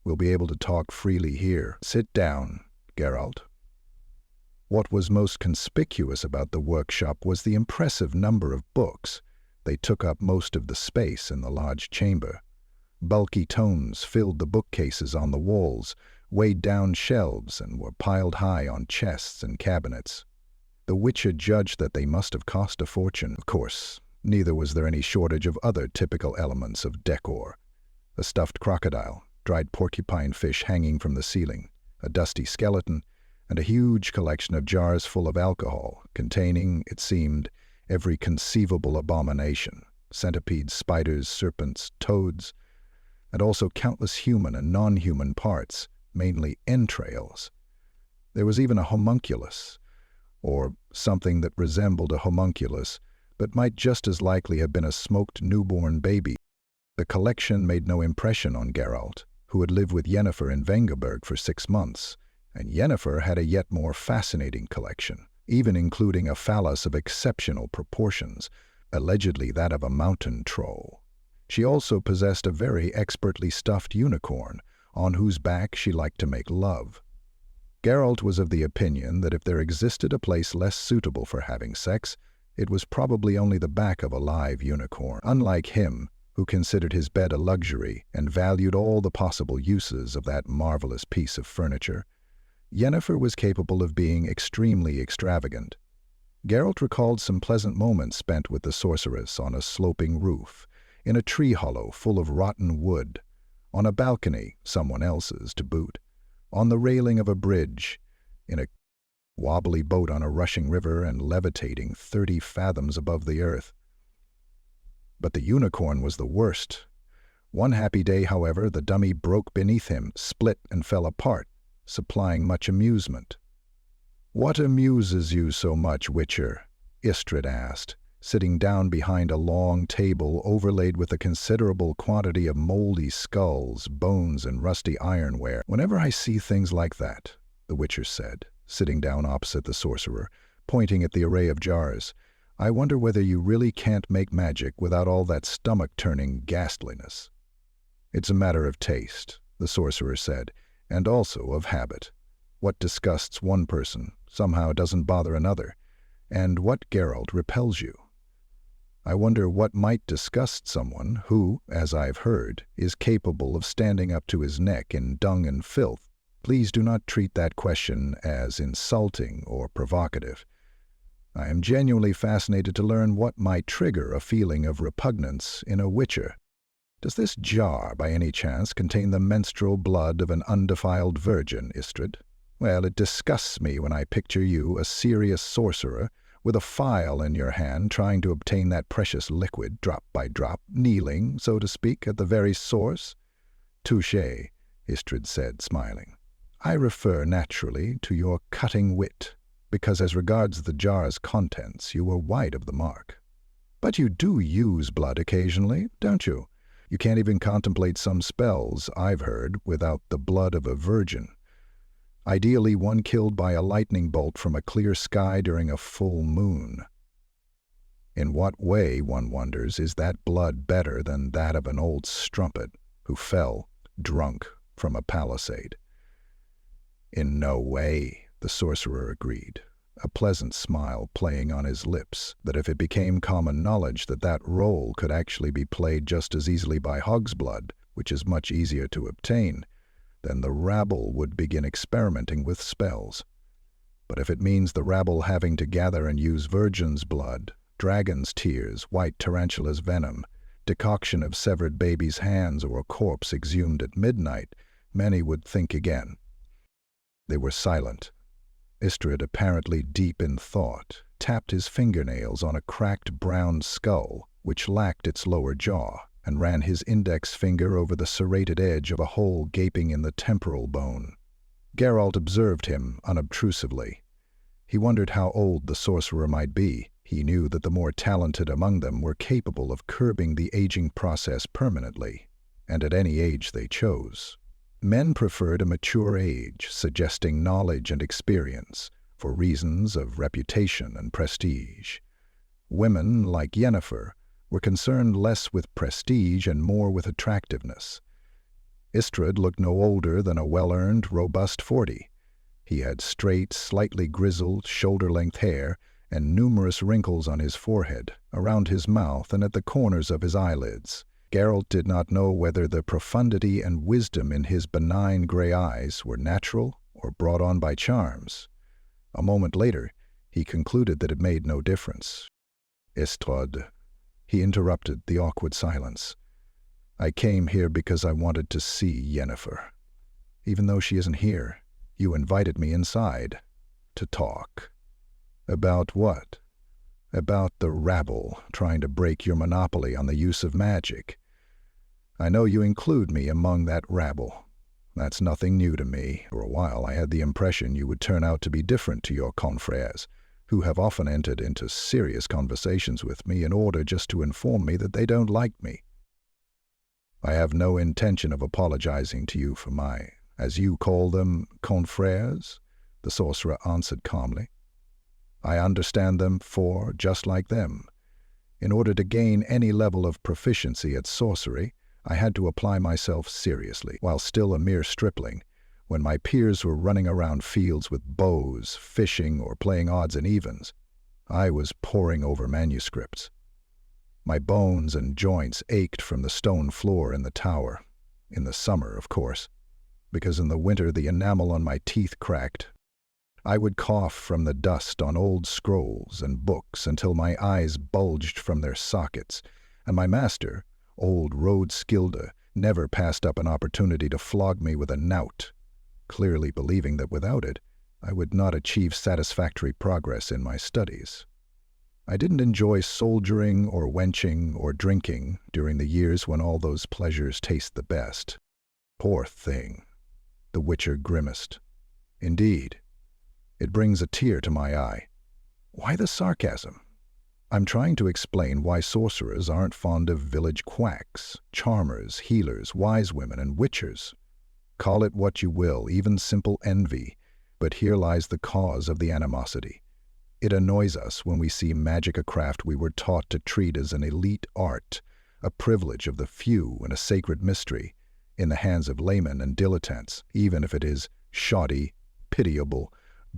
Speaker 1: We'll be able to talk freely here. Sit down, Geralt. What was most conspicuous about the workshop was the impressive number of books. They took up most of the space in the large chamber. Bulky tomes filled the bookcases on the walls, weighed down shelves, and were piled high on chests and cabinets. The Witcher judged that they must have cost a fortune. Of course, neither was there any shortage of other typical elements of decor. A stuffed crocodile, dried porcupine fish hanging from the ceiling, a dusty skeleton, and a huge collection of jars full of alcohol, containing, it seemed, every conceivable abomination, centipedes, spiders, serpents, toads, and also countless human and non-human parts, mainly entrails. There was even a homunculus, or something that resembled a homunculus, but might just as likely have been a smoked newborn baby. The collection made no impression on Geralt, who had lived with Yennefer in Vengerberg for 6 months, and Yennefer had a yet more fascinating collection, even including a phallus of exceptional proportions, allegedly that of a mountain troll. She also possessed a very expertly stuffed unicorn, on whose back she liked to make love. Geralt was of the opinion that if there existed a place less suitable for having sex, it was probably only the back of a live unicorn. Unlike him, who considered his bed a luxury and valued all the possible uses of that marvelous piece of furniture, Yennefer was capable of being extremely extravagant. Geralt recalled some pleasant moments spent with the sorceress on a sloping roof, in a tree hollow full of rotten wood, on a balcony, someone else's to boot, on the railing of a bridge, in a wobbly boat on a rushing river and levitating 30 fathoms above the earth. But the unicorn was the worst. One happy day, however, the dummy broke beneath him, split and fell apart, supplying much amusement. "What amuses you so much, Witcher?" Istrid asked, sitting down behind a long table overlaid with a considerable quantity of moldy skulls, bones, and rusty ironware. "Whenever I see things like that," the Witcher said, sitting down opposite the sorcerer, pointing at the array of jars, "I wonder whether you really can't make magic without all that stomach-turning ghastliness." "It's a matter of taste," the sorcerer said, "and also of habit. What disgusts one person somehow doesn't bother another, and what, Geralt, repels you? I wonder what might disgust someone who, as I've heard, is capable of standing up to his neck in dung and filth. Please do not treat that question as insulting or provocative. I am genuinely fascinated to learn what might trigger a feeling of repugnance in a Witcher. Does this jar, by any chance, contain the menstrual blood of an undefiled virgin, Istrid? Well, it disgusts me when I picture you, a serious sorcerer, with a file in your hand trying to obtain that precious liquid, drop by drop, kneeling, so to speak, at the very source." "Touché," Istrid said, smiling. "I refer, naturally, to your cutting wit, because as regards the jar's contents, you were wide of the mark. But you do use blood occasionally, don't you? You can't even contemplate some spells, I've heard, without the blood of a virgin. Ideally one killed by a lightning bolt from a clear sky during a full moon. In what way, one wonders, is that blood better than that of an old strumpet who fell, drunk, from a palisade?" In no way, the sorcerer agreed, a pleasant smile playing on his lips, that if it became common knowledge that that role could actually be played just as easily by hog's blood, which is much easier to obtain, then the rabble would begin experimenting with spells. But if it means the rabble having to gather and use virgin's blood, dragon's tears, white tarantula's venom, decoction of severed baby's hands, or a corpse exhumed at midnight, many would think again. They were silent. Istrad, apparently deep in thought, tapped his fingernails on a cracked brown skull which lacked its lower jaw, and ran his index finger over the serrated edge of a hole gaping in the temporal bone. Geralt observed him unobtrusively. He wondered how old the sorcerer might be. He knew that the more talented among them were capable of curbing the aging process permanently, and at any age they chose. Men preferred a mature age, suggesting knowledge and experience, for reasons of reputation and prestige. Women, like Yennefer, were concerned less with prestige and more with attractiveness. Istrad looked no older than a well-earned, robust 40. He had straight, slightly grizzled, shoulder-length hair and numerous wrinkles on his forehead, around his mouth, and at the corners of his eyelids. Geralt did not know whether the profundity and wisdom in his benign gray eyes were natural or brought on by charms. A moment later, he concluded that it made no difference. Istrad, he interrupted the awkward silence. I came here because I wanted to see Yennefer. Even though she isn't here, you invited me inside to talk. About what? About the rabble trying to break your monopoly on the use of magic. I know you include me among that rabble. That's nothing new to me. For a while I had the impression you would turn out to be different to your confrères, who have often entered into serious conversations with me in order just to inform me that they don't like me. I have no intention of apologizing to you for my, as you call them, confrères, the sorcerer answered calmly. I understand them for just like them. In order to gain any level of proficiency at sorcery, I had to apply myself seriously, while still a mere stripling, when my peers were running around fields with bows, fishing, or playing odds and evens. I was poring over manuscripts. My bones and joints ached from the stone floor in the tower, in the summer, of course, because in the winter the enamel on my teeth cracked. I would cough from the dust on old scrolls and books until my eyes bulged from their sockets, and my master, old Roadskilde, never passed up an opportunity to flog me with a knout, clearly believing that without it, I would not achieve satisfactory progress in my studies. I didn't enjoy soldiering or wenching or drinking during the years when all those pleasures taste the best. Poor thing, the Witcher grimaced. Indeed, it brings a tear to my eye. Why the sarcasm? I'm trying to explain why sorcerers aren't fond of village quacks, charmers, healers, wise women, and witchers. Call it what you will, even simple envy, but here lies the cause of the animosity. It annoys us when we see magic a craft we were taught to treat as an elite art, a privilege of the few and a sacred mystery, in the hands of laymen and dilettantes, even if it is shoddy, pitiable,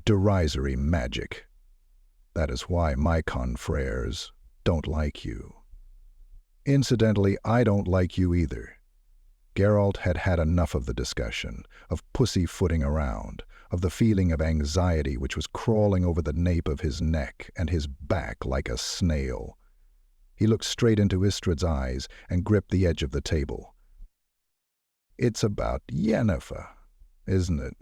Speaker 1: derisory magic. That is why my confrères don't like you. Incidentally, I don't like you either. Geralt had had enough of the discussion, of pussyfooting around, of the feeling of anxiety which was crawling over the nape of his neck and his back like a snail. He looked straight into Istrad's eyes and gripped the edge of the table. It's about Yennefer, isn't it?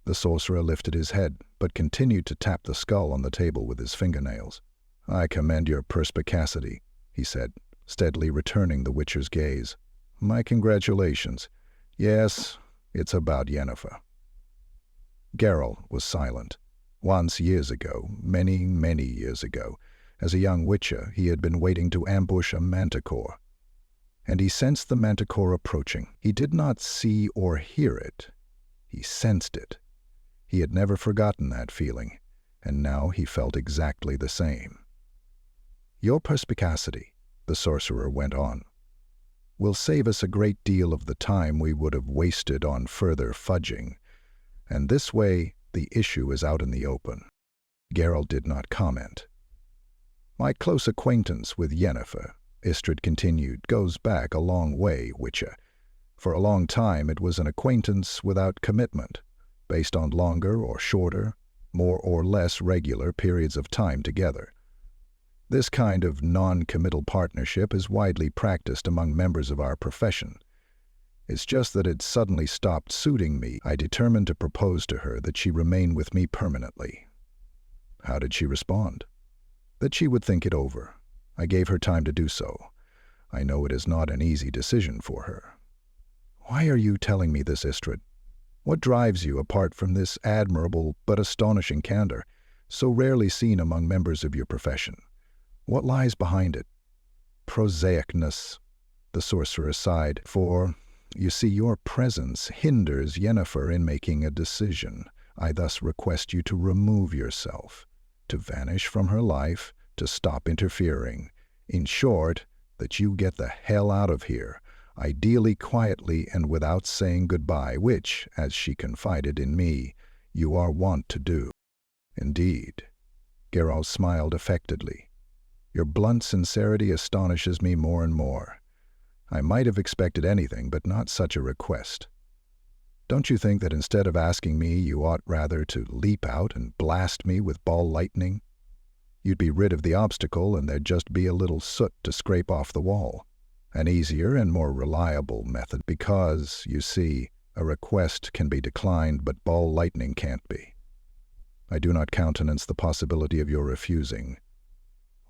Speaker 1: The sorcerer lifted his head, but continued to tap the skull on the table with his fingernails. I commend your perspicacity, he said, steadily returning the Witcher's gaze. My congratulations. Yes, it's about Yennefer. Geralt was silent. Once, years ago, many, many years ago, as a young Witcher, he had been waiting to ambush a manticore. And he sensed the manticore approaching. He did not see or hear it. He sensed it. He had never forgotten that feeling, and now he felt exactly the same. Your perspicacity, the sorcerer went on, will save us a great deal of the time we would have wasted on further fudging, and this way the issue is out in the open. Geralt did not comment. My close acquaintance with Yennefer, Istrid continued, goes back a long way, Witcher. For a long time it was an acquaintance without commitment, based on longer or shorter, more or less regular periods of time together. This kind of non-committal partnership is widely practiced among members of our profession. It's just that it suddenly stopped suiting me. I determined to propose to her that she remain with me permanently. How did she respond? That she would think it over. I gave her time to do so. I know it is not an easy decision for her. Why are you telling me this, Istrid? What drives you apart from this admirable but astonishing candor, so rarely seen among members of your profession? What lies behind it? Prosaicness, the sorcerer sighed, for, you see, your presence hinders Yennefer in making a decision. I thus request you to remove yourself, to vanish from her life, to stop interfering. In short, that you get the hell out of here, ideally quietly and without saying goodbye, which, as she confided in me, you are wont to do. Indeed. Geralt smiled affectedly. Your blunt sincerity astonishes me more and more. I might have expected anything, but not such a request. Don't you think that instead of asking me, you ought rather to leap out and blast me with ball lightning? You'd be rid of the obstacle, and there'd just be a little soot to scrape off the wall. An easier and more reliable method because, you see, a request can be declined, but ball lightning can't be. I do not countenance the possibility of your refusing.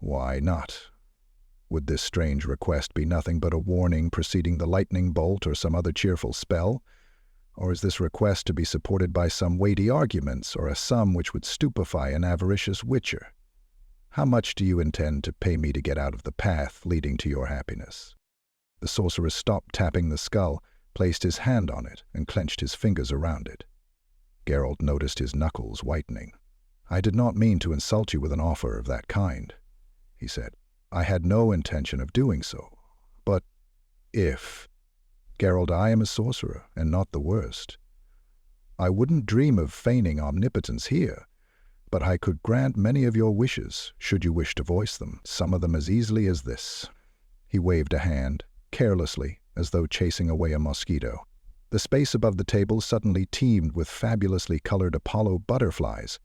Speaker 1: Why not? Would this strange request be nothing but a warning preceding the lightning bolt or some other cheerful spell? Or is this request to be supported by some weighty arguments or a sum which would stupefy an avaricious witcher? How much do you intend to pay me to get out of the path leading to your happiness? The sorcerer stopped tapping the skull, placed his hand on it, and clenched his fingers around it. Geralt noticed his knuckles whitening. I did not mean to insult you with an offer of that kind, he said. I had no intention of doing so. But if... Geralt, I am a sorcerer, and not the worst. I wouldn't dream of feigning omnipotence here, but I could grant many of your wishes, should you wish to voice them, some of them as easily as this. He waved a hand, carelessly, as though chasing away a mosquito. The space above the table suddenly teemed with fabulously colored Apollo butterflies.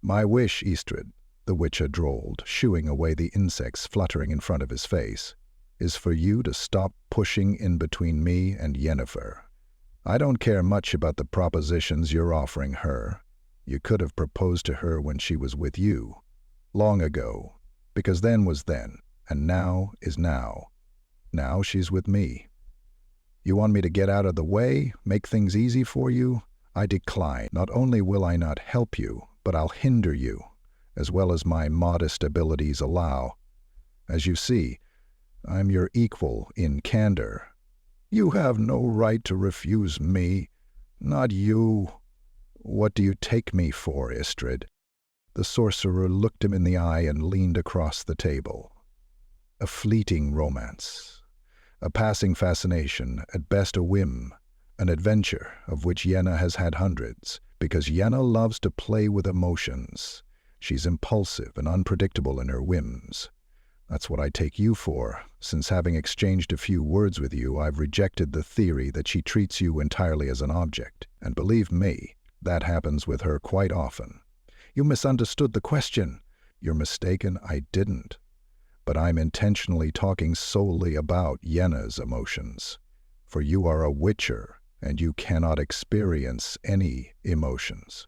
Speaker 1: My wish, Istrid, the witcher drawled, shooing away the insects fluttering in front of his face, is for you to stop pushing in between me and Yennefer. I don't care much about the propositions you're offering her. You could have proposed to her when she was with you, long ago, because then was then, and now is now. Now she's with me. You want me to get out of the way, make things easy for you? I decline. Not only will I not help you, but I'll hinder you, as well as my modest abilities allow. As you see, I'm your equal in candor. You have no right to refuse me. Not you. What do you take me for, Istrid? The sorcerer looked him in the eye and leaned across the table. A fleeting romance. A passing fascination, at best a whim. An adventure, of which Yenna has had hundreds, because Yenna loves to play with emotions. She's impulsive and unpredictable in her whims. That's what I take you for, since having exchanged a few words with you, I've rejected the theory that she treats you entirely as an object. And believe me, that happens with her quite often. You misunderstood the question. You're mistaken, I didn't. But I'm intentionally talking solely about Yenna's emotions. For you are a witcher, and you cannot experience any emotions.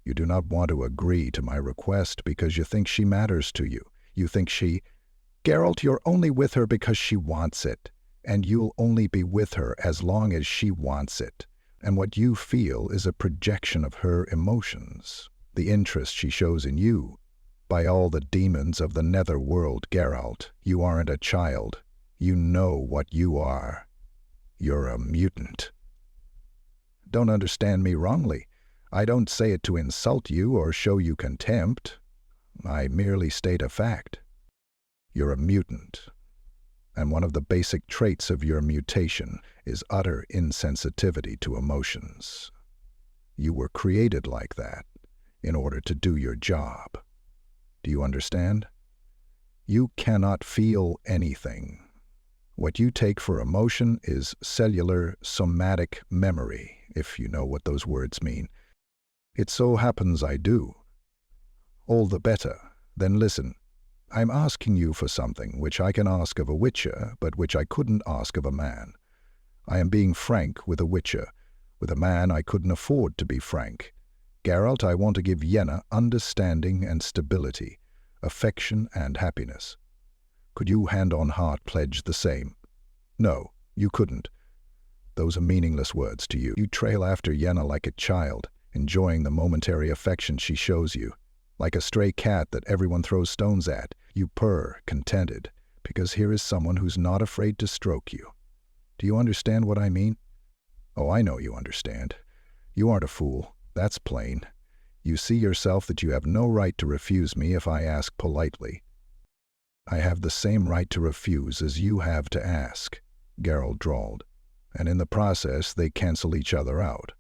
Speaker 1: You do not want to agree to my request because you think she matters to you. You think she... Geralt, you're only with her because she wants it, and you'll only be with her as long as she wants it. And what you feel is a projection of her emotions, the interest she shows in you. By all the demons of the nether world, Geralt, you aren't a child. You know what you are. You're a mutant. Don't understand me wrongly. I don't say it to insult you or show you contempt. I merely state a fact. You're a mutant, and one of the basic traits of your mutation is utter insensitivity to emotions. You were created like that, in order to do your job. Do you understand? You cannot feel anything. What you take for emotion is cellular somatic memory, if you know what those words mean. It so happens I do. All the better. Then listen. I'm asking you for something which I can ask of a witcher, but which I couldn't ask of a man. I am being frank with a witcher. With a man I couldn't afford to be frank. Geralt, I want to give Yenna understanding and stability, affection and happiness. Could you hand on heart pledge the same? No, you couldn't. Those are meaningless words to you. You trail after Yenna like a child, enjoying the momentary affection she shows you. Like a stray cat that everyone throws stones at, you purr, contented, because here is someone who's not afraid to stroke you. Do you understand what I mean? Oh, I know you understand. You aren't a fool. That's plain. You see yourself that you have no right to refuse me if I ask politely. I have the same right to refuse as you have to ask, Geralt drawled, and in the process they cancel each other out.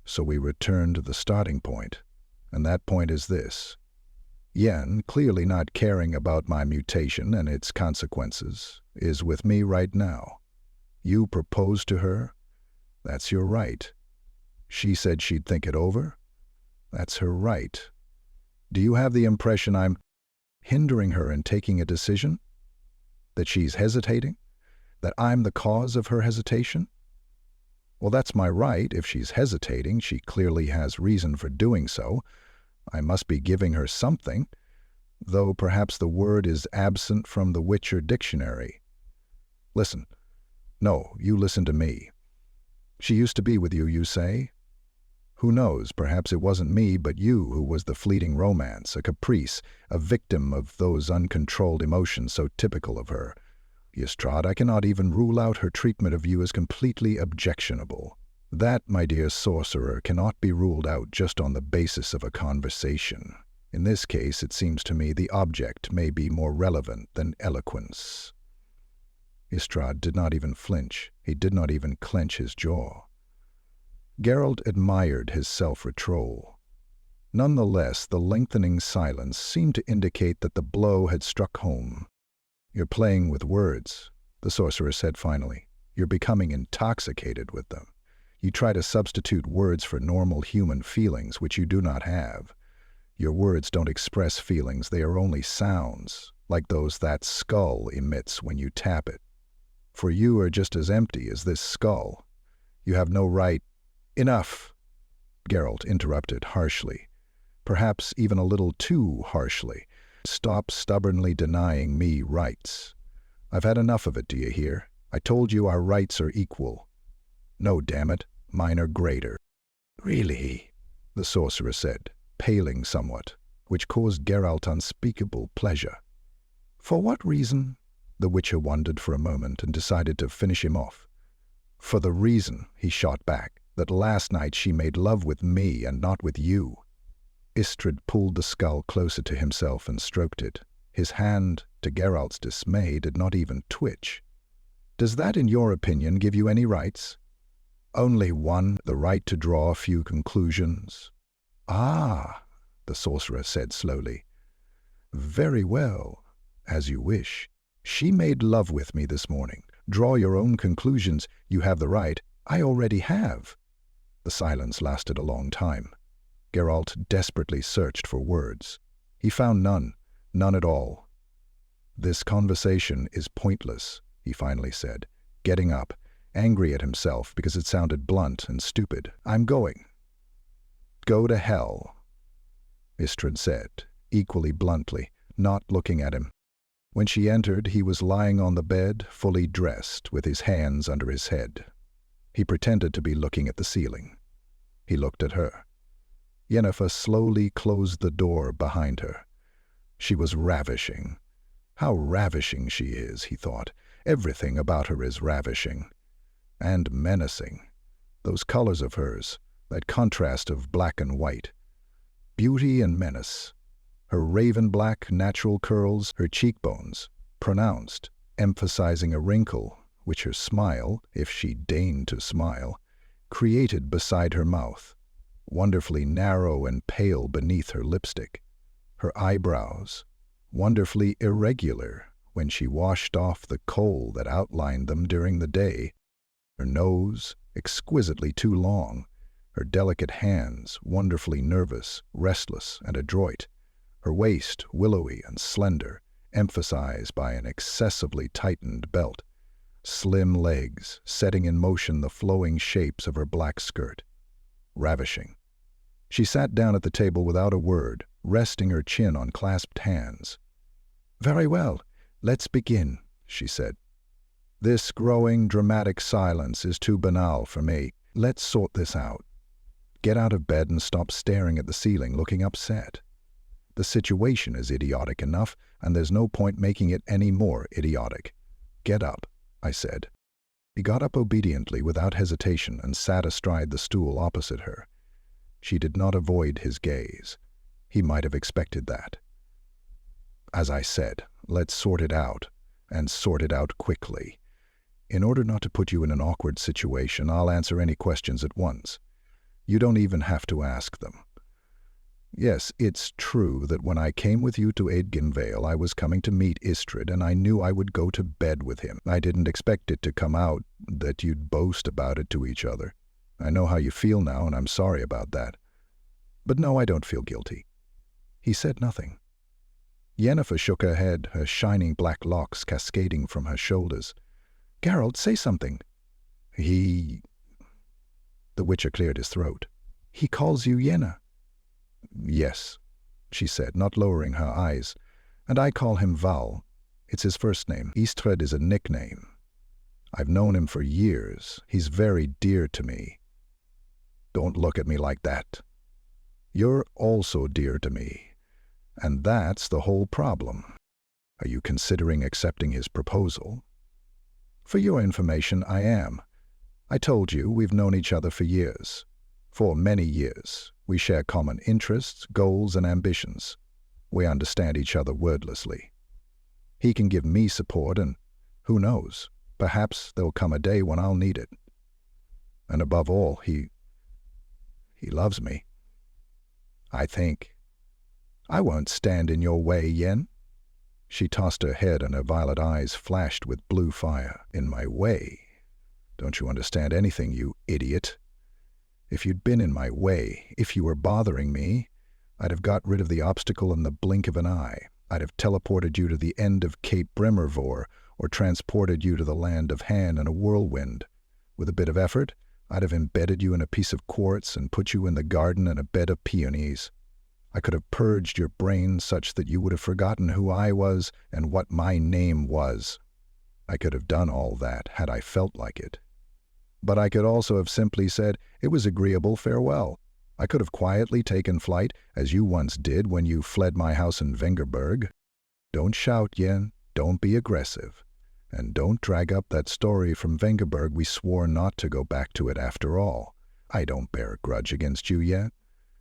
Speaker 1: So we return to the starting point, and that point is this. Yen, clearly not caring about my mutation and its consequences, is with me right now. You proposed to her? That's your right. She said she'd think it over? That's her right. Do you have the impression I'm hindering her in taking a decision? That she's hesitating? That I'm the cause of her hesitation? Well, that's my right. If she's hesitating, she clearly has reason for doing so. I must be giving her something, though perhaps the word is absent from the Witcher dictionary. Listen. No, you listen to me. She used to be with you, you say? Who knows, perhaps it wasn't me but you who was the fleeting romance, a caprice, a victim of those uncontrolled emotions so typical of her. Yestrad, I cannot even rule out her treatment of you as completely objectionable. That, my dear sorcerer, cannot be ruled out just on the basis of a conversation. In this case, it seems to me the object may be more relevant than eloquence. Yestrad did not even flinch. He did not even clench his jaw. Geralt admired his self-control. Nonetheless, the lengthening silence seemed to indicate that the blow had struck home. You're playing with words, the sorcerer said finally. You're becoming intoxicated with them. You try to substitute words for normal human feelings, which you do not have. Your words don't express feelings, they are only sounds, like those that skull emits when you tap it. For you are just as empty as this skull. You have no right— Enough, Geralt interrupted harshly, perhaps even a little too harshly. Stop stubbornly denying me rights. I've had enough of it, do you hear? I told you our rights are equal. No, damn it, mine are greater. Really? The sorcerer said, paling somewhat, which caused Geralt unspeakable pleasure. For what reason? The Witcher wondered for a moment and decided to finish him off. For the reason, he shot back, that last night she made love with me and not with you. Istrad pulled the skull closer to himself and stroked it. His hand, to Geralt's dismay, did not even twitch. Does that, in your opinion, give you any rights? Only one, the right to draw a few conclusions. Ah, the sorcerer said slowly. Very well, as you wish. She made love with me this morning. Draw your own conclusions. You have the right. I already have. The silence lasted a long time. Geralt desperately searched for words. He found none, none at all. This conversation is pointless, he finally said, getting up, angry at himself because it sounded blunt and stupid. I'm going. Go to hell, Istrad said, equally bluntly, not looking at him. When she entered, he was lying on the bed, fully dressed, with his hands under his head. He pretended to be looking at the ceiling. He looked at her. Yennefer slowly closed the door behind her. She was ravishing. How ravishing she is, he thought. Everything about her is ravishing. And menacing. Those colors of hers, that contrast of black and white. Beauty and menace. Her raven-black natural curls, her cheekbones, pronounced, emphasizing a wrinkle, which her smile, if she deigned to smile, created beside her mouth. wonderfully narrow and pale beneath her lipstick, her eyebrows wonderfully irregular when she washed off the kohl that outlined them during the day, her nose exquisitely too long, her delicate hands wonderfully nervous, restless, and adroit, her waist willowy and slender, emphasized by an excessively tightened belt, slim legs setting in motion the flowing shapes of her black skirt. Ravishing. She sat down at the table without a word, resting her chin on clasped hands. "Very well, let's begin," she said. "This growing, dramatic silence is too banal for me. Let's sort this out. Get out of bed and stop staring at the ceiling looking upset. The situation is idiotic enough, and there's no point making it any more idiotic. Get up," I said. He got up obediently without hesitation and sat astride the stool opposite her. She did not avoid his gaze. He might have expected that. "As I said, let's sort it out, and sort it out quickly. In order not to put you in an awkward situation, I'll answer any questions at once. You don't even have to ask them. Yes, it's true that when I came with you to Aidgenvale, I was coming to meet Istrid, and I knew I would go to bed with him. I didn't expect it to come out that you'd boast about it to each other. I know how you feel now, and I'm sorry about that. But no, I don't feel guilty." He said nothing. Yennefer shook her head, her shining black locks cascading from her shoulders. "Geralt, say something." The Witcher cleared his throat. "He calls you Yenna." "Yes," she said, not lowering her eyes. "And I call him Val. It's his first name. Istrid is a nickname. I've known him for years. He's very dear to me." "Don't look at me like that. You're also dear to me. And that's the whole problem. Are you considering accepting his proposal?" "For your information, I am. I told you we've known each other for years. For many years. We share common interests, goals, and ambitions. We understand each other wordlessly. He can give me support, and who knows, perhaps there'll come a day when I'll need it. And above all, he loves me. I think. I won't stand in your way, Yen." She tossed her head and her violet eyes flashed with blue fire. "In my way? Don't you understand anything, you idiot? If you'd been in my way, if you were bothering me, I'd have got rid of the obstacle in the blink of an eye. I'd have teleported you to the end of Cape Bremervor or transported you to the land of Han in a whirlwind. With a bit of effort, I'd have embedded you in a piece of quartz and put you in the garden in a bed of peonies. I could have purged your brain such that you would have forgotten who I was and what my name was. I could have done all that had I felt like it. But I could also have simply said, 'It was agreeable, farewell.' I could have quietly taken flight, as you once did when you fled my house in Vengerberg. Don't shout, Yen. Don't be aggressive. And don't drag up that story from Vengerberg. We swore not to go back to it after all. I don't bear a grudge against you yet.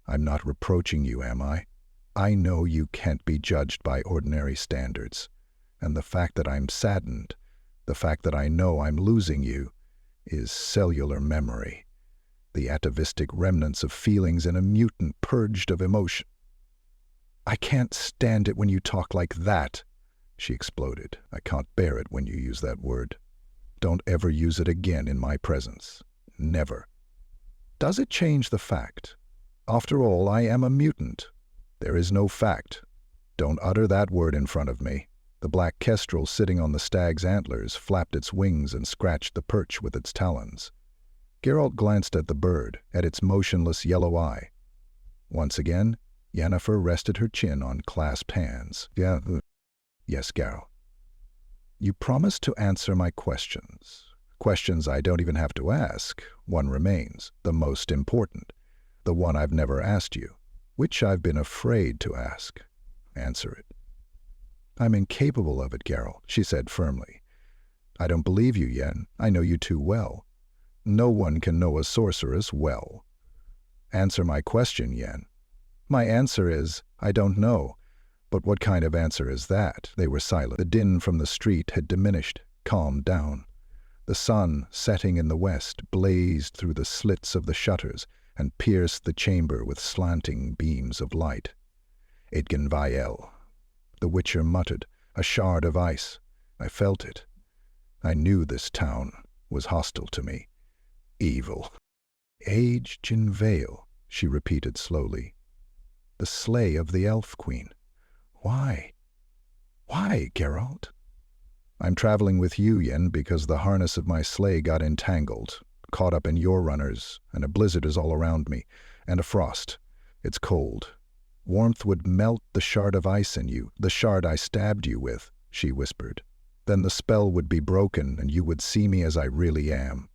Speaker 1: I'm not reproaching you, am I? I know you can't be judged by ordinary standards. And the fact that I'm saddened, the fact that I know I'm losing you, is cellular memory, the atavistic remnants of feelings in a mutant purged of emotion." "I can't stand it when you talk like that," she exploded. "I can't bear it when you use that word. Don't ever use it again in my presence. Never." "Does it change the fact? After all, I am a mutant." "There is no fact. Don't utter that word in front of me." The black kestrel sitting on the stag's antlers flapped its wings and scratched the perch with its talons. Geralt glanced at the bird, at its motionless yellow eye. Once again, Yennefer rested her chin on clasped hands. Yes, Geralt. You promised to answer my questions. Questions I don't even have to ask. One remains, the most important. The one I've never asked you, which I've been afraid to ask. Answer it." "I'm incapable of it, Geralt," she said firmly. "I don't believe you, Yen. I know you too well. No one can know a sorceress well. Answer my question, Yen." "My answer is, I don't know. But what kind of answer is that?" They were silent. The din from the street had diminished, calmed down. The sun, setting in the west, blazed through the slits of the shutters and pierced the chamber with slanting beams of light. Eidgenvael. The Witcher muttered, a shard of ice. I felt it. I knew this town was hostile to me. Evil. Eidgenvael, she repeated slowly. The slay of the Elf Queen. Why? Why, Geralt? I'm traveling with you, Yen, because the harness of my sleigh got entangled, caught up in your runners, and a blizzard is all around me, and a frost. It's cold. Warmth would melt the shard of ice in you, the shard I stabbed you with, she whispered. Then the spell would be broken, and you would see me as I really am.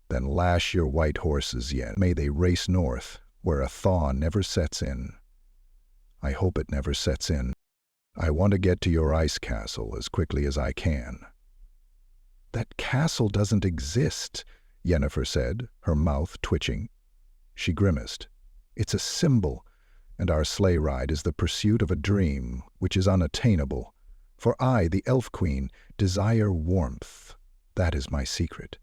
Speaker 1: Then lash your white horses, Yen. May they race north, where a thaw never sets in. I hope it never sets in. I want to get to your ice castle as quickly as I can. That castle doesn't exist, Yennefer said, her mouth twitching. She grimaced. It's a symbol, and our sleigh ride is the pursuit of a dream which is unattainable. For I, the Elf Queen, desire warmth. That is my secret,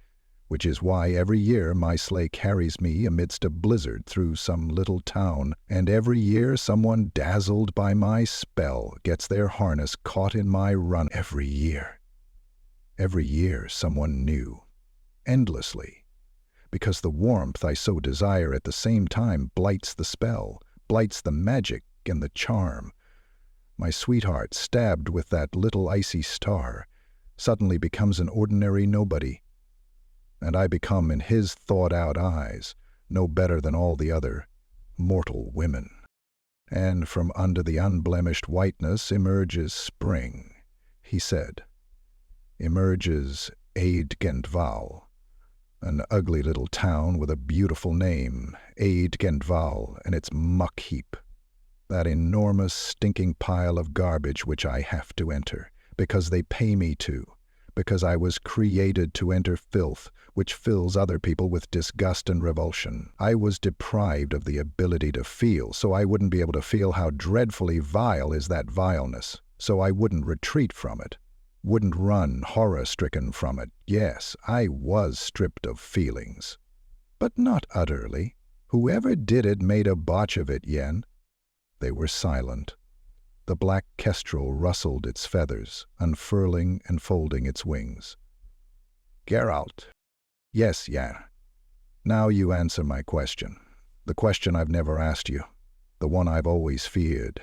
Speaker 1: which is why every year my sleigh carries me amidst a blizzard through some little town, and every year someone dazzled by my spell gets their harness caught in my run. Every year someone new, endlessly, because the warmth I so desire at the same time blights the spell, blights the magic and the charm. My sweetheart, stabbed with that little icy star, suddenly becomes an ordinary nobody, and I become, in his thawed-out eyes, no better than all the other mortal women. And from under the unblemished whiteness emerges spring, he said. Emerges Eidgenvael, an ugly little town with a beautiful name, Eidgenvael, and its muck heap. That enormous stinking pile of garbage which I have to enter, because they pay me to, because I was created to enter filth, which fills other people with disgust and revulsion. I was deprived of the ability to feel, so I wouldn't be able to feel how dreadfully vile is that vileness, so I wouldn't retreat from it, wouldn't run horror-stricken from it. Yes, I was stripped of feelings, but not utterly. Whoever did it made a botch of it, Yen. They were silent. The black kestrel rustled its feathers, unfurling and folding its wings. Geralt. Yes, Yen. Now you answer my question. The question I've never asked you. The one I've always feared.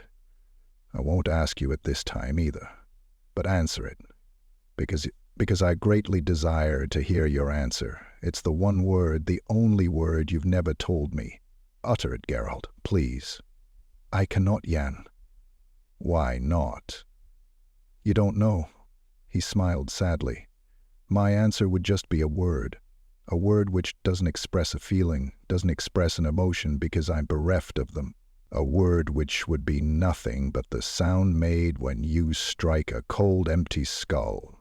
Speaker 1: I won't ask you it this time either. But answer it. Because I greatly desire to hear your answer. It's the one word, the only word you've never told me. Utter it, Geralt, please. I cannot, Yen. Why not? You don't know. He smiled sadly. My answer would just be a word which doesn't express a feeling, doesn't express an emotion because I'm bereft of them. A word which would be nothing but the sound made when you strike a cold, empty skull.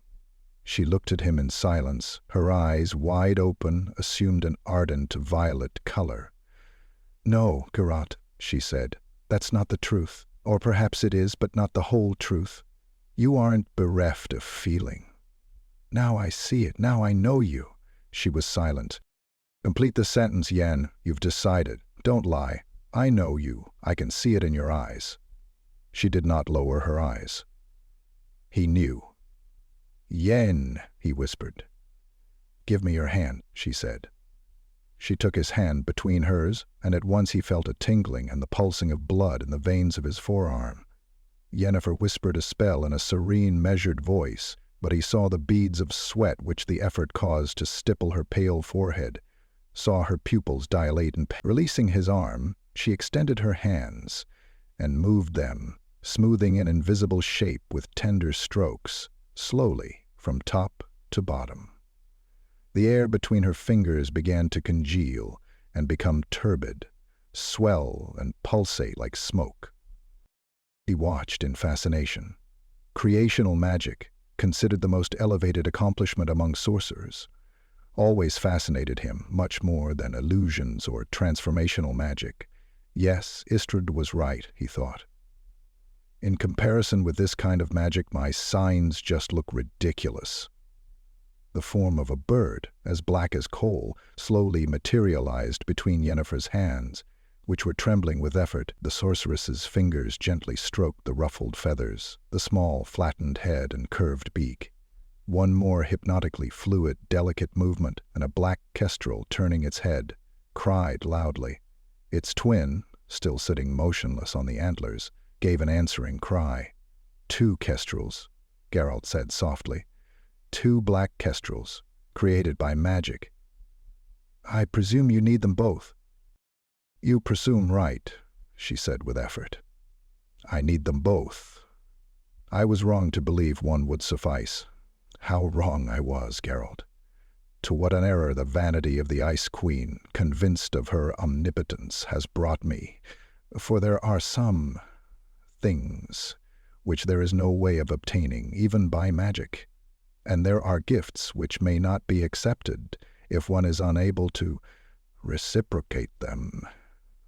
Speaker 1: She looked at him in silence. Her eyes, wide open, assumed an ardent violet color. No, Geralt, she said. That's not the truth. Or perhaps it is, but not the whole truth. You aren't bereft of feeling. Now I see it. Now I know you. She was silent. Complete the sentence, Yen. You've decided. Don't lie. I know you. I can see it in your eyes. She did not lower her eyes. He knew. Yen, he whispered. Give me your hand, she said. She took his hand between hers, and at once he felt a tingling and the pulsing of blood in the veins of his forearm. Yennefer whispered a spell in a serene, measured voice, but he saw the beads of sweat which the effort caused to stipple her pale forehead, saw her pupils dilate and releasing his arm, she extended her hands and moved them, smoothing an invisible shape with tender strokes, slowly, from top to bottom. The air between her fingers began to congeal and become turbid, swell and pulsate like smoke. He watched in fascination. Creational magic, considered the most elevated accomplishment among sorcerers, always fascinated him much more than illusions or transformational magic. Yes, Istrud was right, he thought. In comparison with this kind of magic, my signs just look ridiculous. The form of a bird, as black as coal, slowly materialized between Yennefer's hands, which were trembling with effort. The sorceress's fingers gently stroked the ruffled feathers, the small, flattened head and curved beak. One more hypnotically fluid, delicate movement, and a black kestrel, turning its head, cried loudly. Its twin, still sitting motionless on the antlers, gave an answering cry. 2 kestrels, Geralt said softly. 2 black kestrels, created by magic. I presume you need them both. You presume right, she said with effort. I need them both. I was wrong to believe one would suffice. How wrong I was, Geralt. To what an error the vanity of the Ice Queen, convinced of her omnipotence, has brought me. For there are some things which there is no way of obtaining, even by magic. And there are gifts which may not be accepted if one is unable to reciprocate them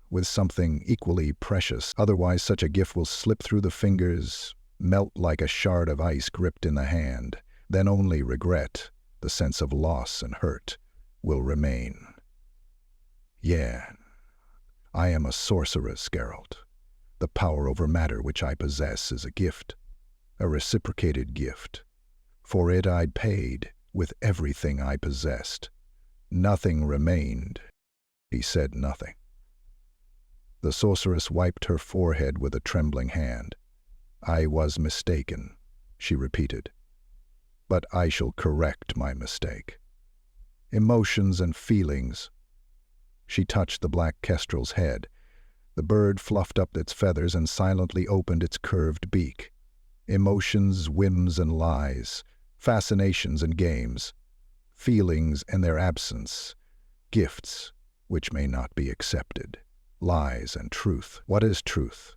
Speaker 1: with something equally precious. Otherwise, such a gift will slip through the fingers, melt like a shard of ice gripped in the hand. Then only regret, the sense of loss and hurt, will remain. Yeah, I am a sorceress, Geralt. The power over matter which I possess is a gift, a reciprocated gift. For it I'd paid with everything I possessed. Nothing remained. He said nothing. The sorceress wiped her forehead with a trembling hand. I was mistaken, she repeated. But I shall correct my mistake. Emotions and feelings. She touched the black kestrel's head. The bird fluffed up its feathers and silently opened its curved beak. Emotions, whims and lies, fascinations and games, feelings and their absence, gifts which may not be accepted, lies and truth. What is truth?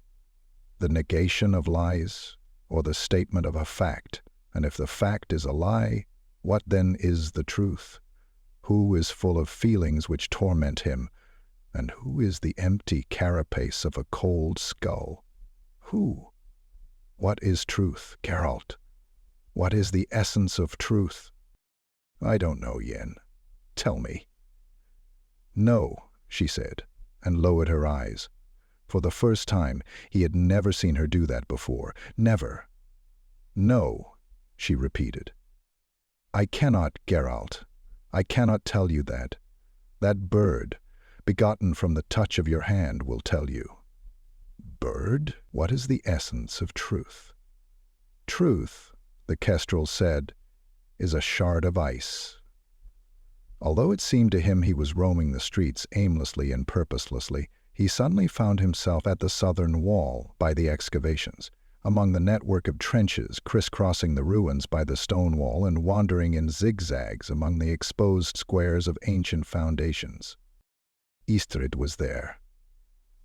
Speaker 1: The negation of lies, or the statement of a fact? And if the fact is a lie, what then is the truth? Who is full of feelings which torment him? And who is the empty carapace of a cold skull? Who? What is truth, Geralt? What is the essence of truth? I don't know, Yen. Tell me. No, she said, and lowered her eyes. For the first time, he had never seen her do that before. Never. No, she repeated. I cannot, Geralt. I cannot tell you that. That bird, begotten from the touch of your hand, will tell you. Bird? What is the essence of truth? Truth, the kestrel said, is a shard of ice. Although it seemed to him he was roaming the streets aimlessly and purposelessly, he suddenly found himself at the southern wall by the excavations, among the network of trenches crisscrossing the ruins by the stone wall and wandering in zigzags among the exposed squares of ancient foundations. Istrid was there.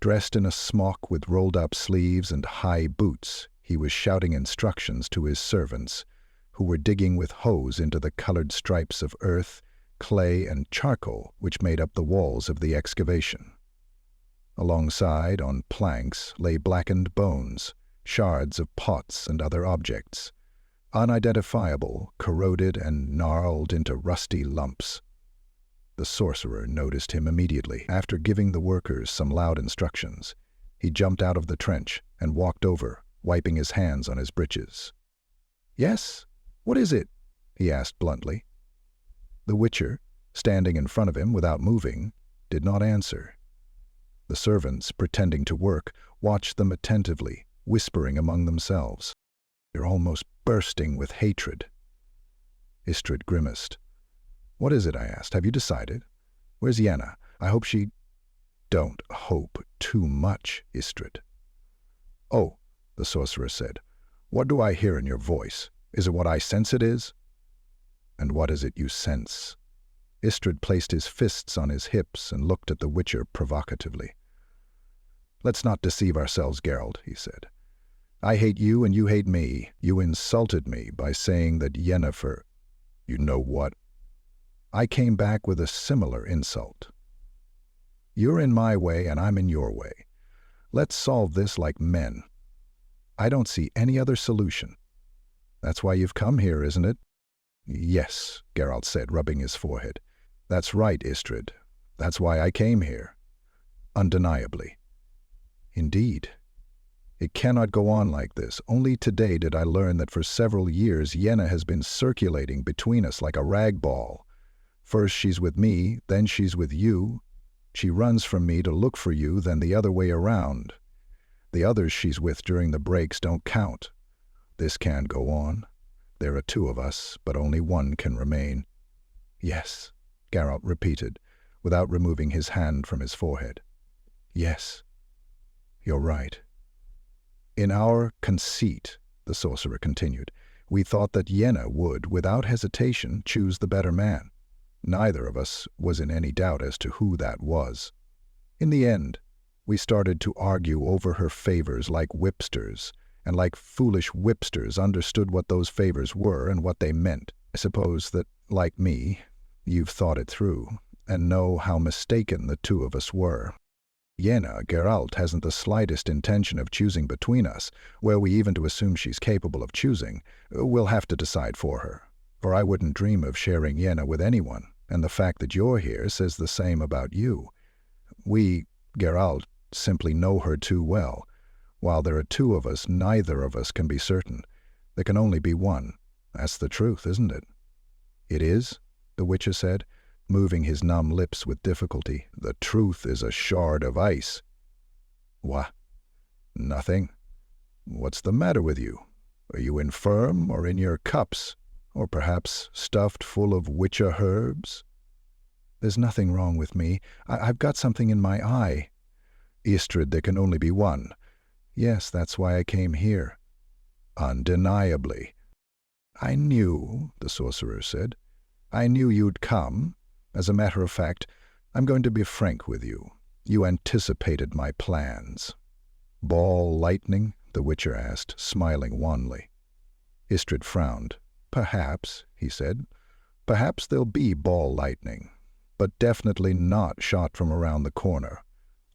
Speaker 1: Dressed in a smock with rolled-up sleeves and high boots, he was shouting instructions to his servants, who were digging with hoes into the colored stripes of earth, clay, and charcoal which made up the walls of the excavation. Alongside, on planks, lay blackened bones, shards of pots and other objects, unidentifiable, corroded and gnarled into rusty lumps. The sorcerer noticed him immediately. After giving the workers some loud instructions, he jumped out of the trench and walked over, wiping his hands on his breeches. Yes? What is it? He asked bluntly. The Witcher, standing in front of him without moving, did not answer. The servants, pretending to work, watched them attentively, whispering among themselves. They're almost bursting with hatred. Istrid grimaced. What is it? I asked. Have you decided? Where's Yenna? I hope she... Don't hope too much, Istrid. Oh, the sorcerer said. What do I hear in your voice? Is it what I sense it is? And what is it you sense? Istrid placed his fists on his hips and looked at the Witcher provocatively. Let's not deceive ourselves, Geralt, he said. I hate you and you hate me. You insulted me by saying that Yennefer... You know what? I came back with a similar insult. You're in my way and I'm in your way. Let's solve this like men. I don't see any other solution. That's why you've come here, isn't it? Yes, Geralt said, rubbing his forehead. That's right, Istrid. That's why I came here. Undeniably. Indeed. It cannot go on like this. Only today did I learn that for several years Yenna has been circulating between us like a rag ball. First she's with me, then she's with you. She runs from me to look for you, then the other way around. The others she's with during the breaks don't count. This can't go on. There are two of us, but only one can remain. Yes, Geralt repeated, without removing his hand from his forehead. Yes, you're right. In our conceit, the sorcerer continued, we thought that Yenna would, without hesitation, choose the better man. Neither of us was in any doubt as to who that was. In the end, we started to argue over her favors like whipsters, and like foolish whipsters understood what those favors were and what they meant. I suppose that, like me, you've thought it through, and know how mistaken the two of us were. Yenna, Geralt, hasn't the slightest intention of choosing between us. Were we even to assume she's capable of choosing, we'll have to decide for her. For I wouldn't dream of sharing Yenna with anyone, and the fact that you're here says the same about you. We, Geralt, simply know her too well. While there are two of us, neither of us can be certain. There can only be one. That's the truth, isn't it? It is, the Witcher said, moving his numb lips with difficulty. The truth is a shard of ice. What? Nothing. What's the matter with you? Are you infirm or in your cups? Or perhaps stuffed full of Witcher herbs? There's nothing wrong with me. I've got something in my eye. Istrid, there can only be one. Yes, that's why I came here. Undeniably. I knew, the sorcerer said. I knew you'd come. As a matter of fact, I'm going to be frank with you. You anticipated my plans. Ball lightning? The Witcher asked, smiling wanly. Istrid frowned. Perhaps, he said. Perhaps there'll be ball lightning, but definitely not shot from around the corner.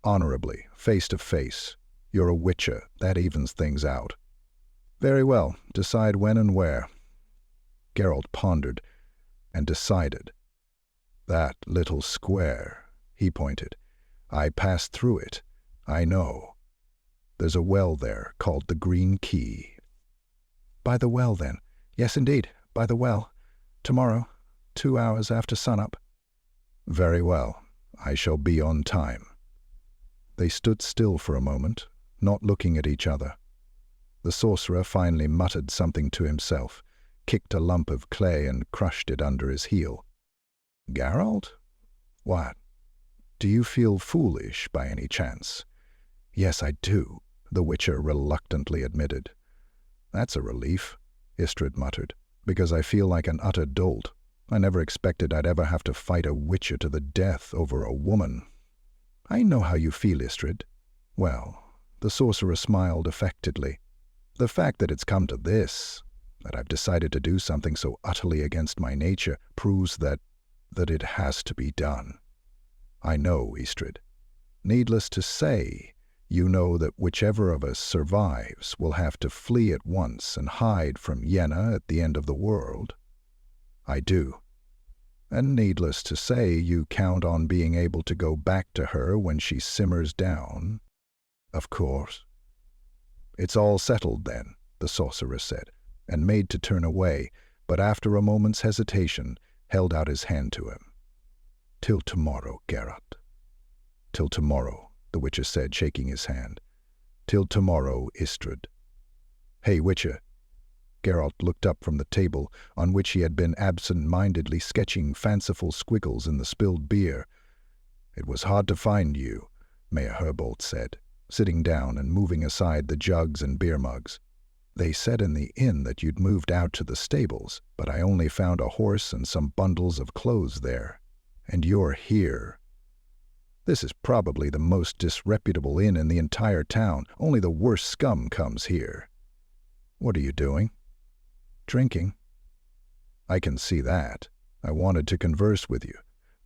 Speaker 1: Honorably, face to face. You're a Witcher. That evens things out. Very well. Decide when and where. Geralt pondered and decided. That little square, he pointed. I passed through it. I know. There's a well there called the Green Key. By the well, then. Yes, indeed, by the well. Tomorrow, 2 hours after sunup. Very well. I shall be on time. They stood still for a moment, not looking at each other. The sorcerer finally muttered something to himself, kicked a lump of clay and crushed it under his heel. Geralt? What? Do you feel foolish by any chance? Yes, I do, the Witcher reluctantly admitted. That's a relief, Istrid muttered, because I feel like an utter dolt. I never expected I'd ever have to fight a Witcher to the death over a woman. I know how you feel, Istrid. Well, the sorcerer smiled affectedly. The fact that it's come to this, that I've decided to do something so utterly against my nature, proves that it has to be done. I know, Istrid. Needless to say, you know that whichever of us survives will have to flee at once and hide from Yenna at the end of the world. I do. And needless to say, you count on being able to go back to her when she simmers down. Of course. It's all settled then, the sorcerer said, and made to turn away, but after a moment's hesitation, held out his hand to him. Till tomorrow, Geralt. Till tomorrow, the Witcher said, shaking his hand. Till tomorrow, Istrid. Hey, Witcher. Geralt looked up from the table on which he had been absent-mindedly sketching fanciful squiggles in the spilled beer. It was hard to find you, Mayor Herbold said, sitting down and moving aside the jugs and beer mugs. They said in the inn that you'd moved out to the stables, but I only found a horse and some bundles of clothes there. And you're here. This is probably the most disreputable inn in the entire town. Only the worst scum comes here. What are you doing? Drinking. I can see that. I wanted to converse with you.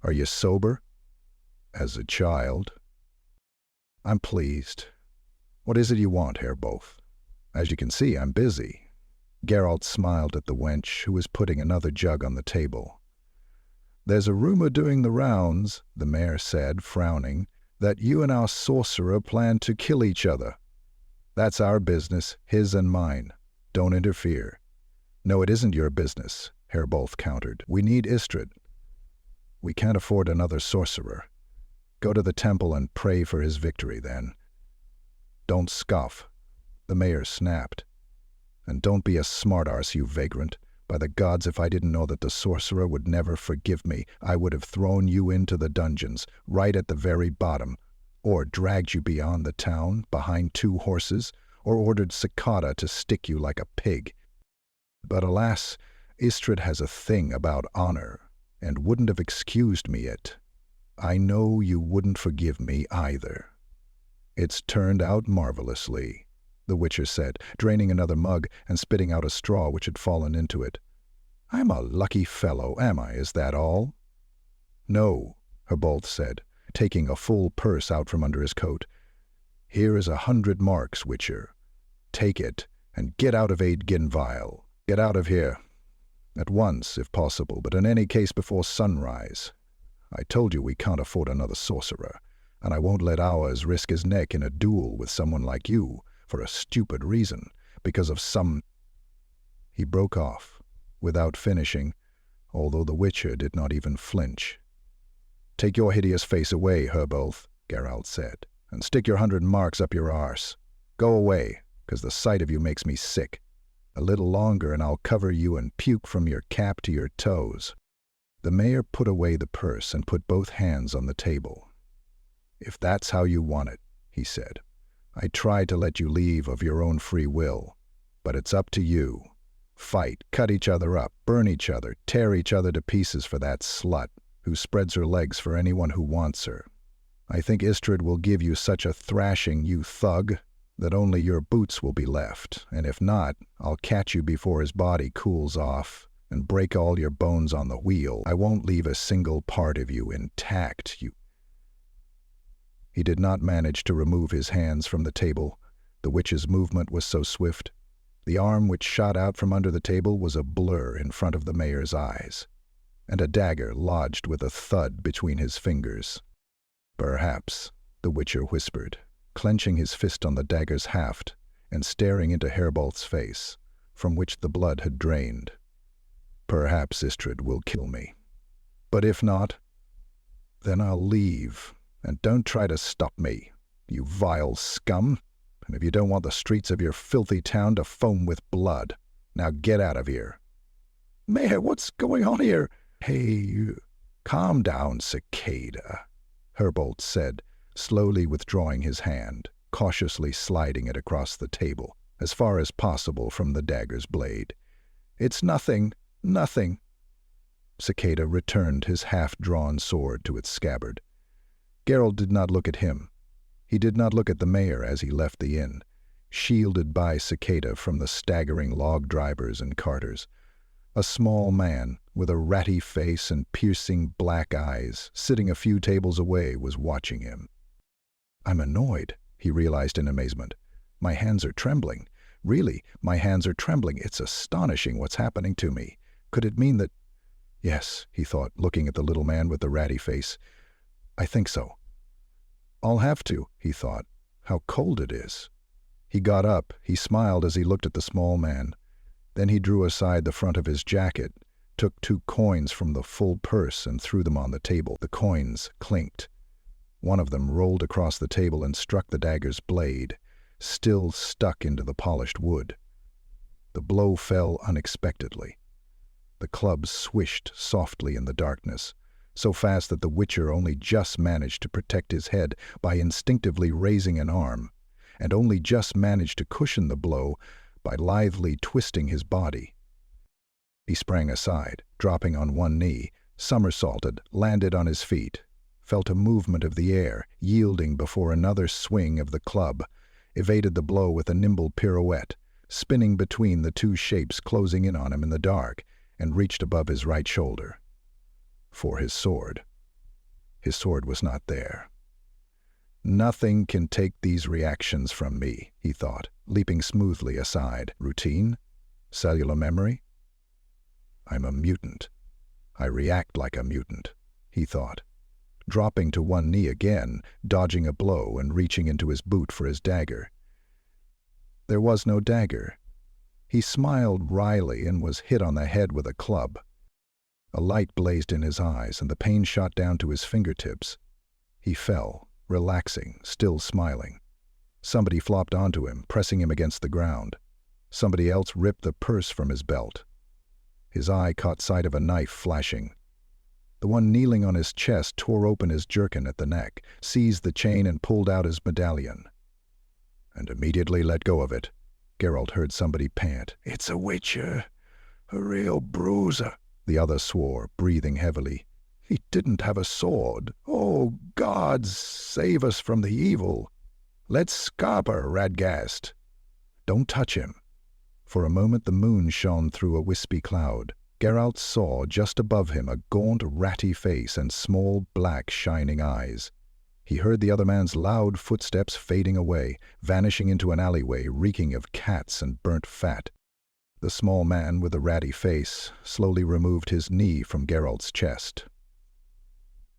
Speaker 1: Are you sober? As a child. I'm pleased. What is it you want, Herr Both? As you can see, I'm busy. Geralt smiled at the wench, who was putting another jug on the table. "There's a rumor doing the rounds," the mayor said, frowning, "that you and our sorcerer plan to kill each other. That's our business, his and mine. Don't interfere." "No, it isn't your business," Herbolth countered. "We need Istrid. We can't afford another sorcerer. Go to the temple and pray for his victory, then." "Don't scoff," the mayor snapped. "And don't be a smart-arse, you vagrant. By the gods, if I didn't know that the sorcerer would never forgive me, I would have thrown you into the dungeons, right at the very bottom, or dragged you beyond the town, behind 2 horses, or ordered Cicada to stick you like a pig. But alas, Istrid has a thing about honor, and wouldn't have excused me it. I know you wouldn't forgive me either." "It's turned out marvelously," the Witcher said, draining another mug and spitting out a straw which had fallen into it. "I'm a lucky fellow, am I? Is that all?" "No," Herbolth said, taking a full purse out from under his coat. "Here is 100 marks, Witcher. Take it, and get out of Aidginvile. Get out of here. At once, if possible, but in any case before sunrise. I told you we can't afford another sorcerer, and I won't let ours risk his neck in a duel with someone like you, for a stupid reason, because of some—" He broke off, without finishing, although the Witcher did not even flinch. "Take your hideous face away, Herbolth," Geralt said, "and stick your 100 marks up your arse. Go away, 'cause the sight of you makes me sick. A little longer and I'll cover you and puke from your cap to your toes." The mayor put away the purse and put both hands on the table. "If that's how you want it," he said, "I tried to let you leave of your own free will, but it's up to you. Fight, cut each other up, burn each other, tear each other to pieces for that slut who spreads her legs for anyone who wants her. I think Istrid will give you such a thrashing, you thug, that only your boots will be left, and if not, I'll catch you before his body cools off and break all your bones on the wheel. I won't leave a single part of you intact, you—" He did not manage to remove his hands from the table. The witch's movement was so swift. The arm which shot out from under the table was a blur in front of the mayor's eyes, and a dagger lodged with a thud between his fingers. "Perhaps," the Witcher whispered, clenching his fist on the dagger's haft and staring into Herbolth's face, from which the blood had drained. "Perhaps Istrid will kill me. But if not, then I'll leave, and don't try to stop me, you vile scum. And if you don't want the streets of your filthy town to foam with blood, now get out of here." "Mayor, what's going on here?" "Hey, you, calm down, Cicada," Herbolth said, slowly withdrawing his hand, cautiously sliding it across the table, as far as possible from the dagger's blade. "It's nothing, nothing." Cicada returned his half-drawn sword to its scabbard. Geralt did not look at him. He did not look at the mayor as he left the inn, shielded by Cicada from the staggering log drivers and carters. A small man, with a ratty face and piercing black eyes, sitting a few tables away, was watching him. "I'm annoyed," he realized in amazement. "My hands are trembling. Really, my hands are trembling. It's astonishing what's happening to me. Could it mean that—" "Yes," he thought, looking at the little man with the ratty face. "I think so. I'll have to," he thought. "How cold it is." He got up. He smiled as he looked at the small man. Then he drew aside the front of his jacket, took 2 coins from the full purse and threw them on the table. The coins clinked. One of them rolled across the table and struck the dagger's blade, still stuck into the polished wood. The blow fell unexpectedly. The club swished softly in the darkness, so fast that the Witcher only just managed to protect his head by instinctively raising an arm, and only just managed to cushion the blow by lithely twisting his body. He sprang aside, dropping on one knee, somersaulted, landed on his feet, felt a movement of the air, yielding before another swing of the club, evaded the blow with a nimble pirouette, spinning between the 2 shapes closing in on him in the dark, and reached above his right shoulder. For his sword. His sword was not there. "Nothing can take these reactions from me," he thought, leaping smoothly aside. "Routine? Cellular memory? I'm a mutant. I react like a mutant, he thought, dropping to one knee again, dodging a blow and reaching into his boot for his dagger. There was no dagger. He smiled wryly and was hit on the head with a club. A light blazed in his eyes and the pain shot down to his fingertips. He fell, relaxing, still smiling. Somebody flopped onto him, pressing him against the ground. Somebody else ripped the purse from his belt. His eye caught sight of a knife flashing. The one kneeling on his chest tore open his jerkin at the neck, seized the chain and pulled out his medallion. And immediately let go of it. Geralt heard somebody pant. "It's a witcher, a real bruiser," the other swore, breathing heavily. "He didn't have a sword. Oh, gods, save us from the evil. Let's scarper, Radgast." "Don't touch him." For a moment the moon shone through a wispy cloud. Geralt saw just above him a gaunt, ratty face and small, black, shining eyes. He heard the other man's loud footsteps fading away, vanishing into an alleyway reeking of cats and burnt fat. The small man with the ratty face slowly removed his knee from Geralt's chest.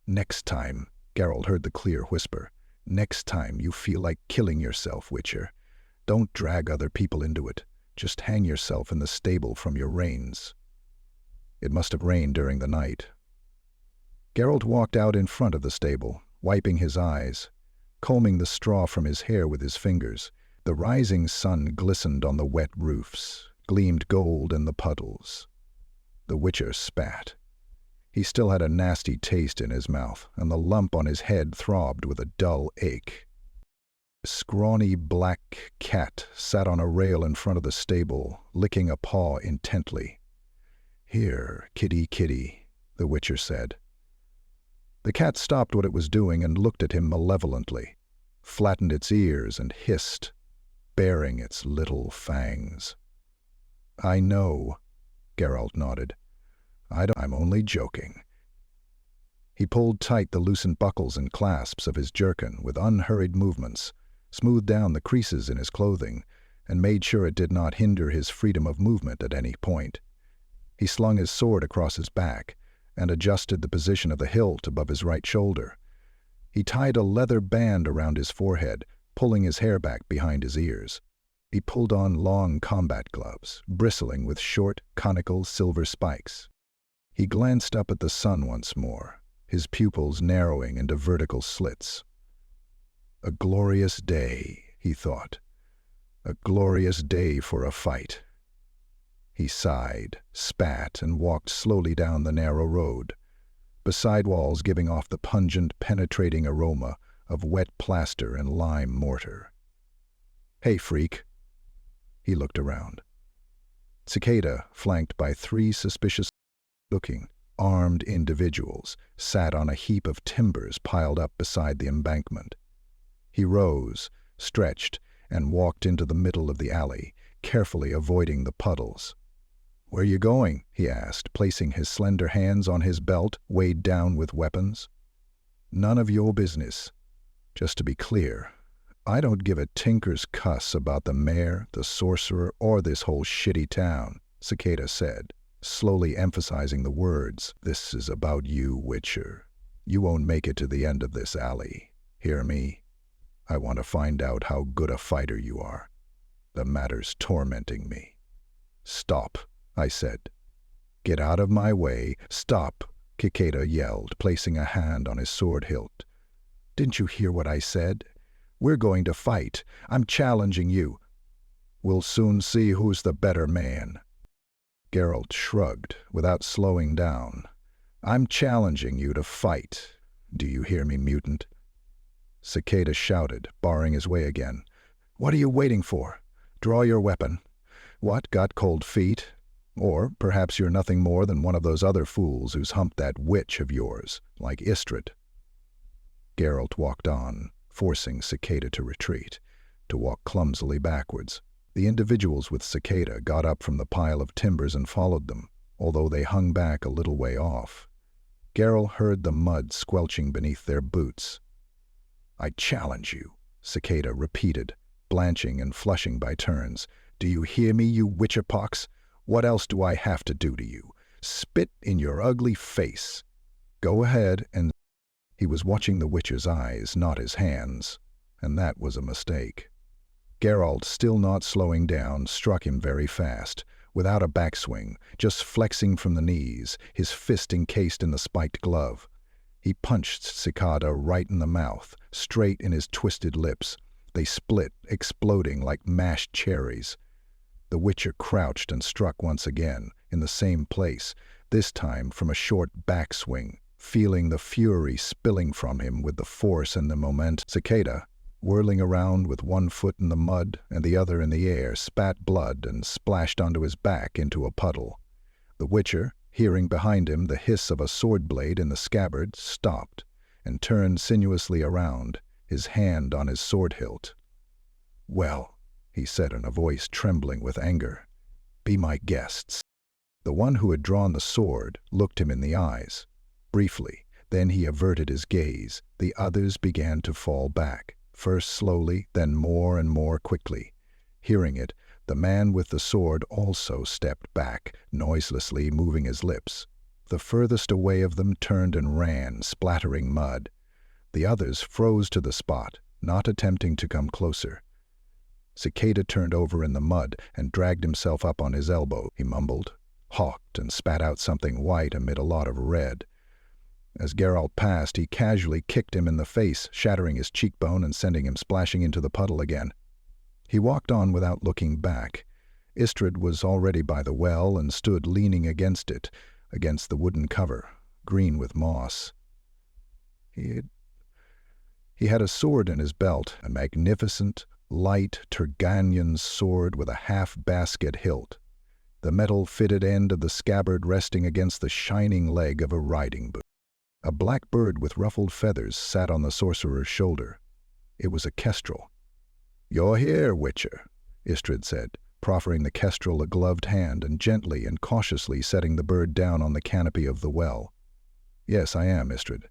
Speaker 1: "Next time," Geralt heard the clear whisper, "next time you feel like killing yourself, Witcher, don't drag other people into it. Just hang yourself in the stable from your reins." It must have rained during the night. Geralt walked out in front of the stable, wiping his eyes, combing the straw from his hair with his fingers. The rising sun glistened on the wet roofs, gleamed gold in the puddles. The Witcher spat. He still had a nasty taste in his mouth, and the lump on his head throbbed with a dull ache. A scrawny black cat sat on a rail in front of the stable, licking a paw intently. "Here, kitty, kitty," the Witcher said. The cat stopped what it was doing and looked at him malevolently, flattened its ears and hissed, baring its little fangs. "I know," Geralt nodded. I'm only joking." He pulled tight the loosened buckles and clasps of his jerkin with unhurried movements, smoothed down the creases in his clothing, and made sure it did not hinder his freedom of movement at any point. He slung his sword across his back and adjusted the position of the hilt above his right shoulder. He tied a leather band around his forehead, pulling his hair back behind his ears. He pulled on long combat gloves, bristling with short, conical silver spikes. He glanced up at the sun once more, his pupils narrowing into vertical slits. "A glorious day," he thought. "A glorious day for a fight." He sighed, spat, and walked slowly down the narrow road, the sidewalls giving off the pungent, penetrating aroma of wet plaster and lime mortar. "Hey, freak." He looked around. Cicada, flanked by 3 suspicious-looking, armed individuals, sat on a heap of timbers piled up beside the embankment. He rose, stretched, and walked into the middle of the alley, carefully avoiding the puddles. "Where you going?" he asked, placing his slender hands on his belt, weighed down with weapons. "None of your business. Just to be clear, I don't give a tinker's cuss about the mayor, the sorcerer, or this whole shitty town," Cicada said, slowly emphasizing the words. "This is about you, Witcher. You won't make it to the end of this alley. Hear me? I want to find out how good a fighter you are. The matter's tormenting me." "Stop," I said. "Get out of my way." "Stop," Cicada yelled, placing a hand on his sword hilt. "Didn't you hear what I said? We're going to fight. I'm challenging you." "We'll soon see who's the better man." Geralt shrugged, without slowing down. "I'm challenging you to fight. Do you hear me, mutant?" Cicada shouted, barring his way again. "What are you waiting for? Draw your weapon. What, got cold feet? Or perhaps you're nothing more than one of those other fools who's humped that witch of yours, like Istrid." Geralt walked on, forcing Cicada to retreat, to walk clumsily backwards. The individuals with Cicada got up from the pile of timbers and followed them, although they hung back a little way off. Geralt heard the mud squelching beneath their boots. "I challenge you," Cicada repeated, blanching and flushing by turns. "Do you hear me, you witcherpox? What else do I have to do to you? Spit in your ugly face. Go ahead and—" He was watching the Witcher's eyes, not his hands, and that was a mistake. Geralt, still not slowing down, struck him very fast, without a backswing, just flexing from the knees, his fist encased in the spiked glove. He punched Cicada right in the mouth, straight in his twisted lips. They split, exploding like mashed cherries. The Witcher crouched and struck once again, in the same place, this time from a short backswing, feeling the fury spilling from him with the force and the moment. Cicada, whirling around with one foot in the mud and the other in the air, spat blood and splashed onto his back into a puddle. The Witcher, hearing behind him the hiss of a sword blade in the scabbard, stopped and turned sinuously around, his hand on his sword hilt. "Well," he said in a voice trembling with anger, "be my guests." The one who had drawn the sword looked him in the eyes. Briefly, then he averted his gaze. The others began to fall back, first slowly, then more and more quickly. Hearing it, the man with the sword also stepped back, noiselessly moving his lips. The furthest away of them turned and ran, splattering mud. The others froze to the spot, not attempting to come closer. Cicada turned over in the mud and dragged himself up on his elbow. He mumbled, hawked, and spat out something white amid a lot of red. As Geralt passed, he casually kicked him in the face, shattering his cheekbone and sending him splashing into the puddle again. He walked on without looking back. Istredd was already by the well and stood leaning against it, against the wooden cover, green with moss. He had a sword in his belt, a magnificent, light Turganian sword with a half-basket hilt, the metal-fitted end of the scabbard resting against the shining leg of a riding boot. A black bird with ruffled feathers sat on the sorcerer's shoulder. It was a kestrel. "You're here, Witcher," Istredd said, proffering the kestrel a gloved hand and gently and cautiously setting the bird down on the canopy of the well. "Yes, I am, Istredd.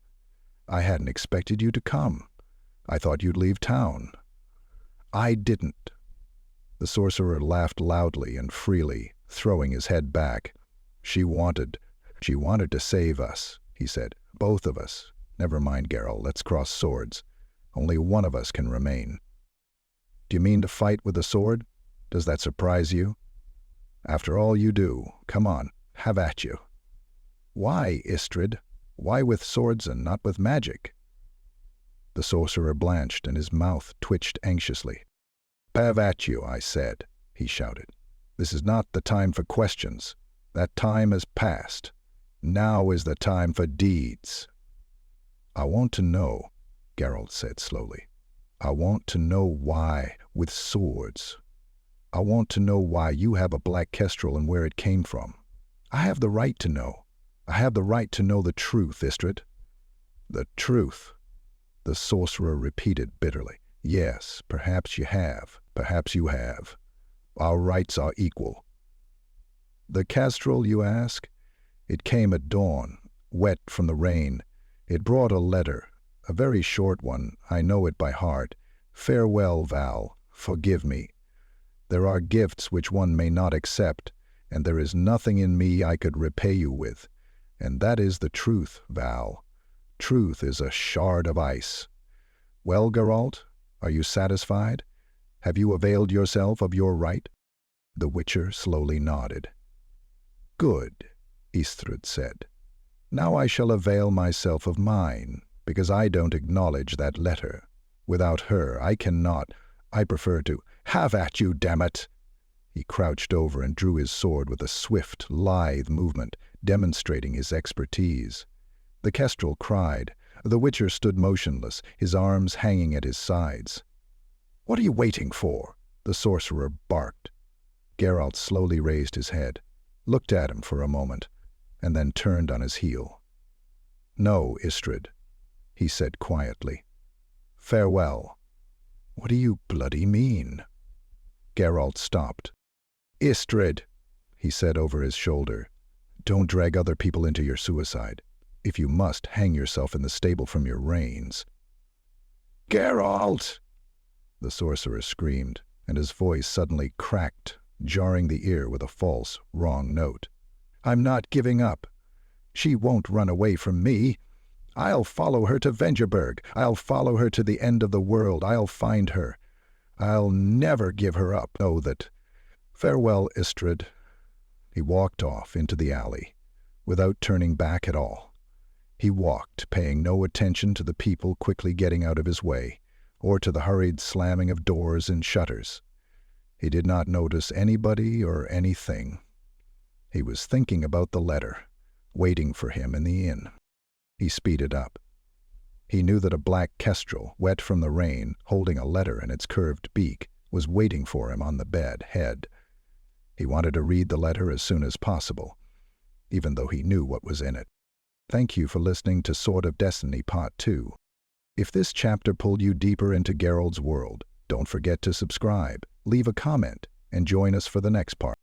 Speaker 1: I hadn't expected you to come. I thought you'd leave town." "I didn't." The sorcerer laughed loudly and freely, throwing his head back. She wanted to save us," he said. "Both of us. Never mind, Geralt, let's cross swords. Only one of us can remain." "Do you mean to fight with a sword? Does that surprise you?" "After all you do, come on, have at you." "Why, Istredd? Why with swords and not with magic?" The sorcerer blanched and his mouth twitched anxiously. "Have at you, I said," he shouted. "This is not the time for questions. That time has passed. Now is the time for deeds." "I want to know," Geralt said slowly. "I want to know why, with swords. I want to know why you have a black kestrel and where it came from. I have the right to know. I have the right to know the truth, Istredd." "The truth," the sorcerer repeated bitterly. "Yes, perhaps you have. Perhaps you have. Our rights are equal." "The kestrel, you ask? It came at dawn, wet from the rain. It brought a letter, a very short one. I know it by heart. Farewell, Val. Forgive me. There are gifts which one may not accept, and there is nothing in me I could repay you with. And that is the truth, Val. Truth is a shard of ice. Well, Geralt, are you satisfied? Have you availed yourself of your right?" The Witcher slowly nodded. "Good," Istredd said. "Now I shall avail myself of mine, because I don't acknowledge that letter. Without her, I cannot. I prefer to have at you, damn it!" He crouched over and drew his sword with a swift, lithe movement, demonstrating his expertise. The kestrel cried. The Witcher stood motionless, his arms hanging at his sides. "What are you waiting for?" the sorcerer barked. Geralt slowly raised his head, looked at him for a moment, and then turned on his heel. "No, Istredd," he said quietly. "Farewell." "What do you bloody mean?" Geralt stopped. "Istredd," he said over his shoulder, "don't drag other people into your suicide. If you must, hang yourself in the stable from your reins." "Geralt!" the sorcerer screamed, and his voice suddenly cracked, jarring the ear with a false, wrong note. "I'm not giving up. She won't run away from me. I'll follow her to Vengerberg. I'll follow her to the end of the world. I'll find her. I'll never give her up. Know that. Farewell, Istrid." He walked off into the alley, without turning back at all. He walked, paying no attention to the people quickly getting out of his way, or to the hurried slamming of doors and shutters. He did not notice anybody or anything. He was thinking about the letter, waiting for him in the inn. He speeded up. He knew that a black kestrel, wet from the rain, holding a letter in its curved beak, was waiting for him on the bed head. He wanted to read the letter as soon as possible, even though he knew what was in it. Thank you for listening to Sword of Destiny Part 2. If this chapter pulled you deeper into Geralt's world, don't forget to subscribe, leave a comment, and join us for the next part.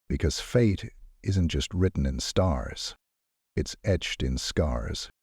Speaker 1: Because fate isn't just written in stars, it's etched in scars.